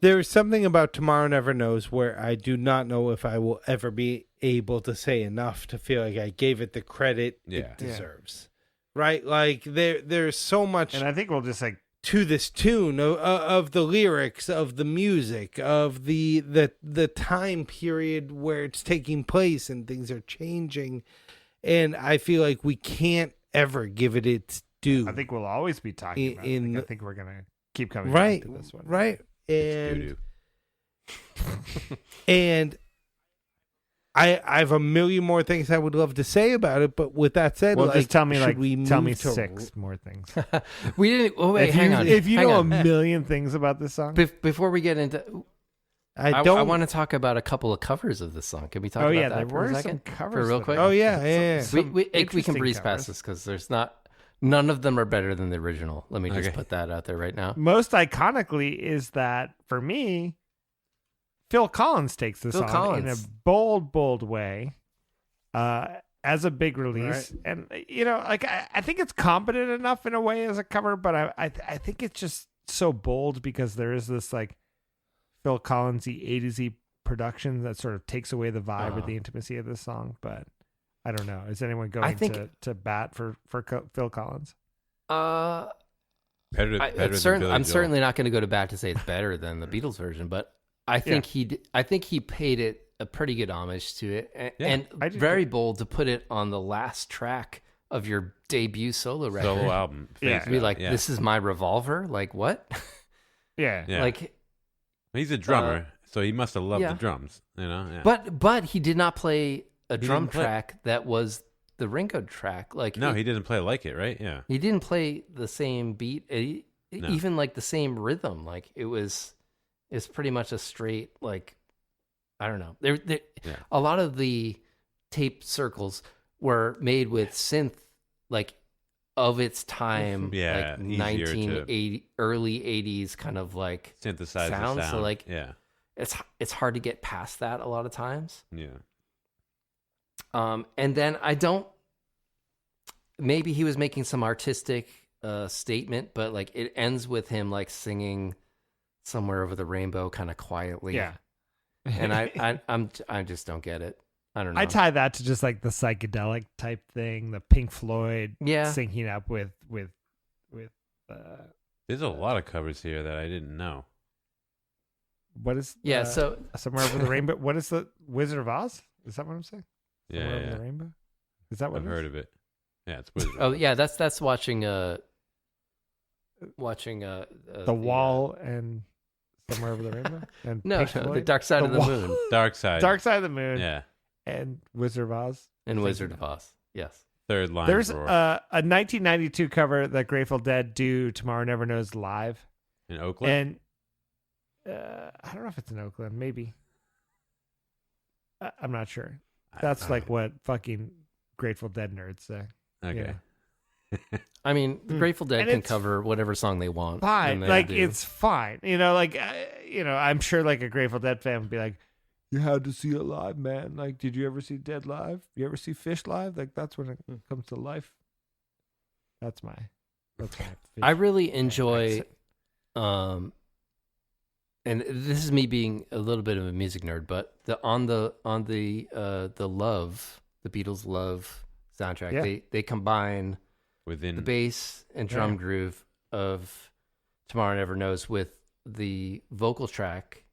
A: There's something about Tomorrow Never Knows where I do not know if I will ever be able to say enough to feel like I gave it the credit it deserves. Right? Like there's so much,
C: and I think we'll just like
A: to this tune of the lyrics, of the music, of the time period where it's taking place and things are changing, and I feel like we can't ever give it its due.
C: I think we'll always be talking about it. I think we're gonna keep coming
A: right
C: back to this one.
A: Right. And I have a million more things I would love to say about it, but with that said,
C: well,
A: like,
C: just tell me
A: should we
C: tell me
A: move to
C: 6 more things.
H: We didn't. Oh wait, hang on.
C: If you
H: hang
C: know
H: on.
C: a million things about this song,
H: Before we get into, I want to talk about a couple of covers of this song. Can we talk about that
C: there
H: for
C: were
H: a
C: some
H: second?
C: covers
H: For real
C: that
H: quick.
A: Oh yeah.
H: We can
C: interesting
H: breeze
C: covers.
H: past this because there's none of them are better than the original. Let me just put that out there right now.
C: Most iconically is that for me, Phil Collins takes this on in a bold way, as a big release, and like I think it's competent enough in a way as a cover, but I think it's just so bold because there is this like Phil Collins-y A-to-Z production that sort of takes away the vibe or the intimacy of this song, but. I don't know. Is anyone going to bat for Phil Collins?
B: Better than Billy
H: I'm
B: Joel.
H: certainly not going to go to bat to say it's better than the Beatles version, but I think he paid it a pretty good homage to it, and very bold to put it on the last track of your debut solo record,
B: solo album.
H: To be like, this is my revolver. Like what?
C: Yeah.
H: Like
B: he's a drummer, so he must have loved the drums.
H: But he did not play a drum track that was the Ringo track. Like
B: he didn't play like it, right? Yeah,
H: he didn't play the same beat, even like the same rhythm. Like it's pretty much a straight like I don't know. A lot of the tape circles were made with synth like of its time, like 1980 early 80s kind of like
B: synthesized
H: sound.
B: sound.
H: So like it's hard to get past that a lot of times.
B: Yeah.
H: And then maybe he was making some artistic statement, but like it ends with him like singing Somewhere Over the Rainbow kind of quietly.
C: Yeah.
H: And I just don't get it. I don't know.
C: I tie that to just like the psychedelic type thing, the Pink Floyd syncing up with
B: There's a lot of covers here that I didn't know.
C: What is
H: so
C: Somewhere Over the Rainbow? What is the Wizard of Oz? Is that what I'm saying?
B: Yeah,
C: Over the Rainbow? Is that what
B: I've
C: it is?
B: heard of it. Yeah, it's Wizard.
H: Oh yeah, that's watching
C: The Wall and Somewhere Over the Rainbow? And
H: no,
C: Pink Floyd?
H: The Dark Side of the Moon.
B: Dark Side.
C: Dark Side of the Moon.
B: Yeah.
C: And Wizard of Oz.
H: And Wizard of Oz. Yes.
B: Third line.
C: There's a 1992 cover that Grateful Dead do Tomorrow Never Knows live.
B: In Oakland?
C: And I don't know if it's in Oakland. Maybe. I'm not sure. That's like what fucking Grateful Dead nerds say.
B: Okay.
C: Yeah.
H: I mean, the Grateful Dead can cover whatever song they want.
C: Fine. Like, it's fine. I'm sure like a Grateful Dead fan would be like, you had to see it live, man. Like, did you ever see Dead live? You ever see Fish live? Like, that's when it comes to life. That's my
H: I really enjoy, and this is me being a little bit of a music nerd, but the Love, the Beatles Love soundtrack, they combine
B: within
H: the bass and drum groove of Tomorrow Never Knows with the vocal track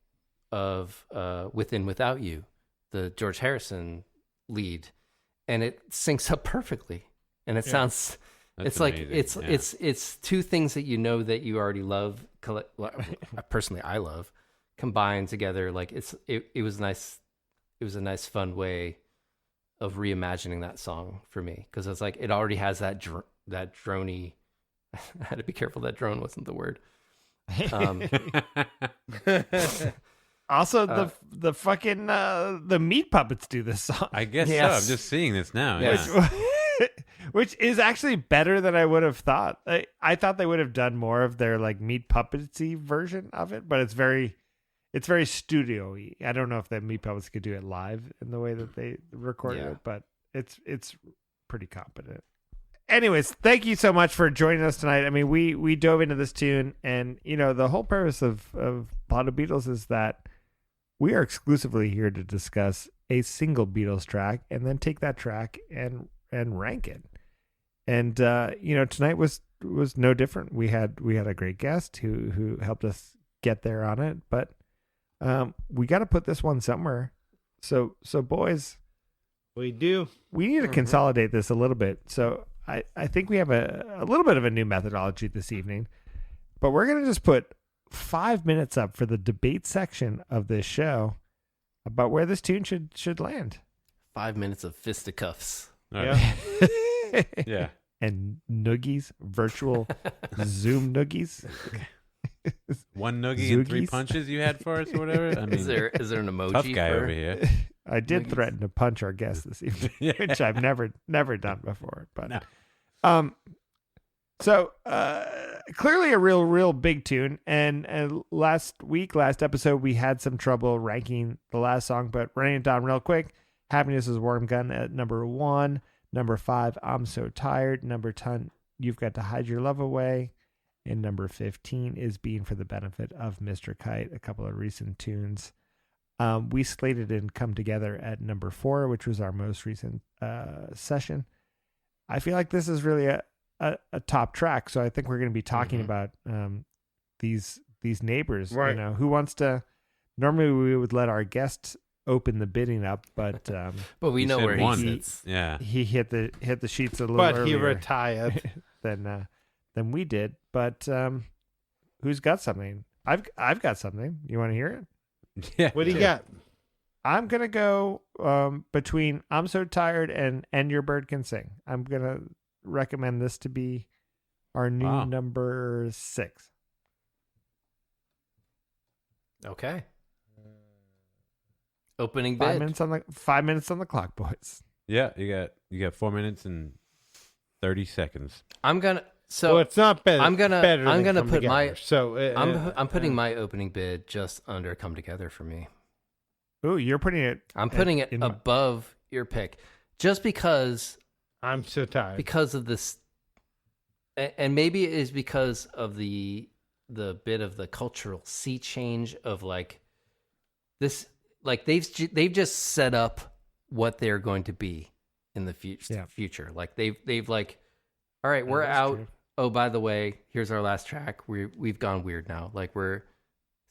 H: of Within Without You, the George Harrison lead, and it syncs up perfectly. And it sounds,
B: That's
H: it's like
B: amazing.
H: it's two things that you know that you already love. Personally, I love combined together. Like it was nice. It was a nice, fun way of reimagining that song for me, because it's like it already has that droney. I had to be careful that drone wasn't the word.
C: Also, the fucking the meat puppets do this song.
B: I guess so.
C: Yes.
B: I'm just seeing this now. Yeah.
C: Which is actually better than I would have thought. I thought they would have done more of their like meat puppetsy version of it, but it's very studio-y. I don't know if the meat puppets could do it live in the way that they recorded it, but it's pretty competent. Anyways, thank you so much for joining us tonight. I mean, we dove into this tune, and the whole purpose of Blotto Beatles is that we are exclusively here to discuss a single Beatles track and then take that track and rank it. And tonight was no different. We had a great guest who helped us get there on it, but we got to put this one somewhere. So boys,
A: we need
C: to consolidate this a little bit. So I think we have a little bit of a new methodology this evening, but we're going to just put 5 minutes up for the debate section of this show about where this tune should land.
H: 5 minutes of fisticuffs.
B: Yeah. Yeah.
C: And noogies, virtual Zoom noogies.
B: One noogie and 3 punches you had for us or whatever? I mean,
H: is there an emoji?
B: Tough guy over here.
C: I did threaten to punch our guest this evening, which I've never done before. But so clearly a real big tune. And last episode, we had some trouble ranking the last song, but running it down real quick. Happiness is Warm Gun at number 1. Number 5, I'm So Tired. Number 10, You've Got to Hide Your Love Away. And number 15 is Being for the Benefit of Mr. Kite, a couple of recent tunes. We slated and Come Together at number 4, which was our most recent session. I feel like this is really a top track, so I think we're going to be talking about these neighbors.
A: Right.
C: Who wants to? Normally we would let our guests open the bidding up, but
H: we know where he sits.
B: Yeah,
C: he hit the sheets a little
A: but
C: earlier
A: he retired
C: than we did. But who's got something? I've got something. You want to hear it?
B: Yeah.
A: What do you got?
C: I'm gonna go between I'm So Tired and Your Bird Can Sing. I'm gonna recommend this to be our new number 6.
H: Okay. Opening bid.
C: 5 minutes on the clock, boys.
B: Yeah, you got 4 minutes and 30 seconds.
A: So it's not better.
H: I'm gonna put
A: together.
H: I'm putting my opening bid just under Come Together for me.
C: Ooh, you're putting it.
H: I'm putting it above your pick, just because
A: I'm so tired.
H: Because of this, and maybe it is because of the bit of the cultural sea change of like this. Like they've just set up what they're going to be in the future. Like they've like, all right, we're out. True. Oh, by the way, here's our last track. We've gone weird now. Like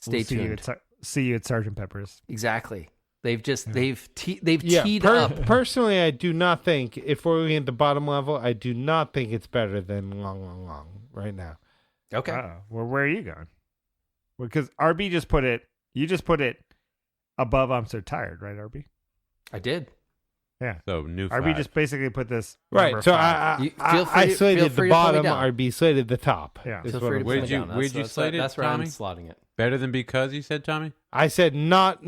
H: stay tuned.
C: See you at Sgt. Pepper's.
H: Exactly. They've teed up.
A: Personally, I do not think, if we're looking at the bottom level, I do not think it's better than Long, Long, Long right now.
H: Okay.
C: Well, where are you going? Because RB just put it. You just put it above I'm So Tired, right, RB?
H: I did.
C: Yeah.
B: So new
C: RB
B: 5.
C: Just basically put this
A: right. So I slated the bottom. RB slated the top.
C: Yeah.
B: Where'd you slate it?
H: That's where
B: Tommy?
H: I'm slotting it.
B: Better than Because, you said, Tommy?
A: I said not.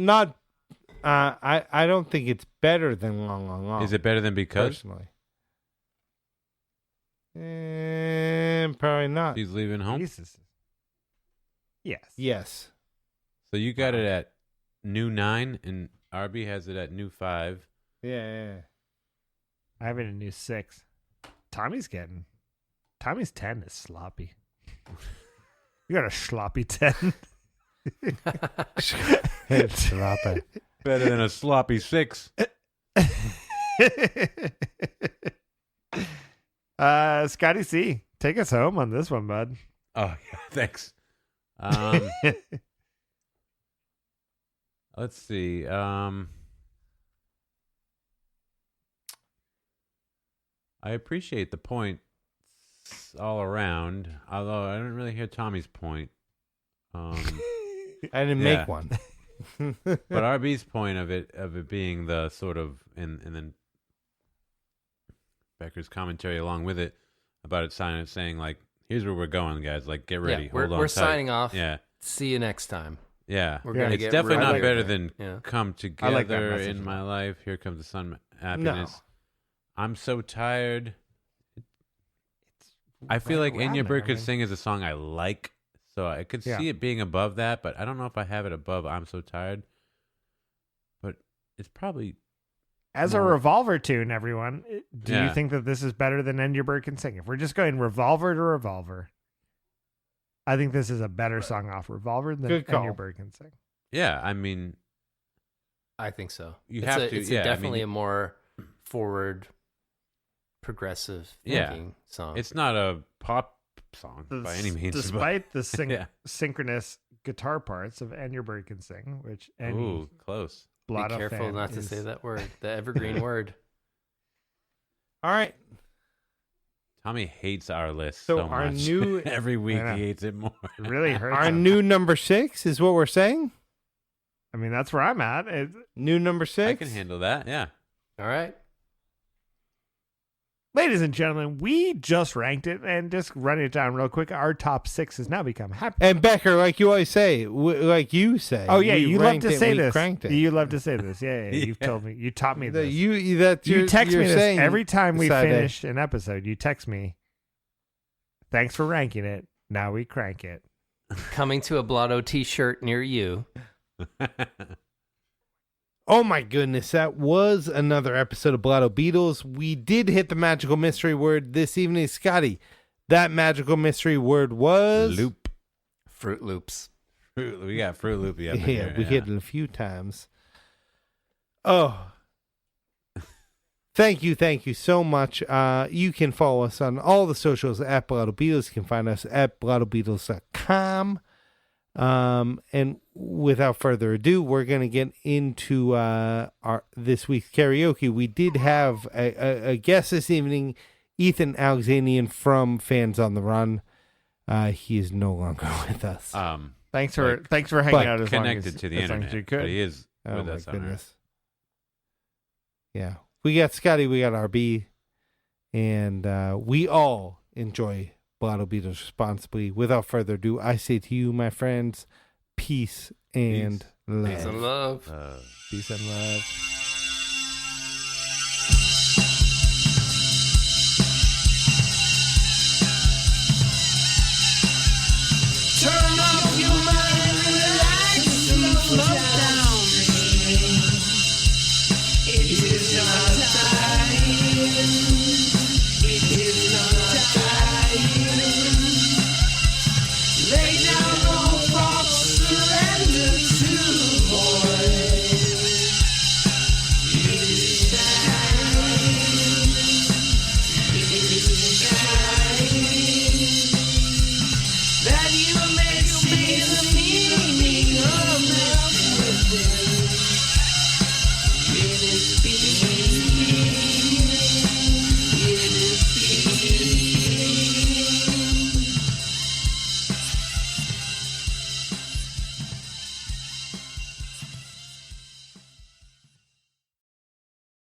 A: I don't think it's better than Long, Long, Long.
B: Is it better than Because?
A: Personally, probably not.
B: He's Leaving Home.
C: Jesus.
A: Yes.
B: So you got it at new 9, and RB has it at new 5.
A: Yeah.
C: I have it at new 6. Tommy's 10 is sloppy. You got a sloppy 10.
A: It's sloppy.
B: Better than a sloppy 6.
C: Scotty C, take us home on this one, bud.
B: Oh, yeah, thanks. Let's see. I appreciate the points all around, although I didn't really hear Tommy's point.
A: I didn't
B: Yeah.
A: make one.
B: But RB's point of it being the sort of and then Becker's commentary along with it about it saying like, here's where we're going, guys. Like, get ready.
H: Yeah,
B: Hold on.
H: we're
B: tight.
H: signing off.
B: Yeah.
H: See you next time.
B: Yeah.
H: We're gonna
B: It's
H: get
B: definitely
H: real
B: not
H: weird.
B: better than
H: Yeah.
B: come
C: I like that
B: together
C: message
B: in
C: a
B: my
C: lot.
B: life. Here comes the sun, happiness. I'm so tired. I feel like
C: right
B: In Your
C: around there,
B: Bird Could
C: I mean.
B: Sing is a song I like, so I could
C: Yeah.
B: see it being above that, but I don't know if I have it above I'm So Tired. But it's probably
C: As a
B: more-
C: Revolver tune, everyone, do you
B: Yeah.
C: think that this is better than End Your Bird Can Sing? If we're just going Revolver to Revolver, I think this is a better song off Revolver than
A: Good
C: End Your
A: call.
C: Bird Can Sing.
B: Yeah, I mean,
H: I think so.
B: You
H: It's
B: have
H: a,
B: to,
H: It's
B: yeah, I
H: definitely
B: mean-
H: a more forward, progressive
B: Yeah.
H: thinking song.
B: it's not a pop song by any means. but-
C: Despite the
B: Yeah.
C: synchronous guitar parts of End Your Bird Can Sing, which any
B: Ooh, close.
H: Be
C: Blotto
H: careful
C: fan
H: not to
C: is-
H: say that word, the evergreen word.
A: All right.
B: Tommy hates our list
A: So
B: so,
A: our
B: much.
A: new-
B: Every week
C: I know.
B: he hates it more.
C: It really hurts.
A: Our
C: him.
A: new number 6 is what we're saying.
C: I mean, that's where I'm at.
A: New number 6.
B: I can handle that. Yeah.
H: All right.
C: Ladies and gentlemen, we just ranked it, and just running it down real quick, our top 6 has now become happy.
A: And Becker, like you always say, like you say.
C: Oh yeah,
A: we
C: you love
A: ranked
C: to
A: it,
C: say
A: we
C: this.
A: Cranked it.
C: You love to say this. Yeah, you've
B: Yeah.
C: told me. You taught me
A: That
C: this.
A: you
C: text
A: you're
C: me this
A: saying
C: every time we
A: Saturday.
C: finished an episode. You text me. Thanks for ranking it. Now we crank it.
H: Coming to a Blotto t-shirt near you.
A: Oh my goodness, that was another episode of Blotto Beatles. We did hit the magical mystery word this evening, Scotty. That magical mystery word was
B: Loop.
H: Fruit Loops.
B: We got Fruit Loopy up in
A: Yeah,
B: here.
A: we hit it a few times. Oh. Thank you so much. You can follow us on all the socials at Blotto Beatles. You can find us at blottobeatles.com. And without further ado, we're going to get into our this week's karaoke. We did have a guest this evening, Ethan Alexanian from Fans on the Run. He is no longer with us.
C: Thanks for
B: Like,
C: hanging
A: but
C: out as long
B: Connected
C: as,
B: to the
C: as long as
B: internet.
C: you could.
B: But he is
A: Oh
B: with
A: my
B: us on
A: goodness. Yeah. We got Scotty, we got RB, and we all enjoy Blotto Beatles responsibly. Without further ado, I say to you, my friends, peace and love.
H: Peace and love.
A: Peace and love.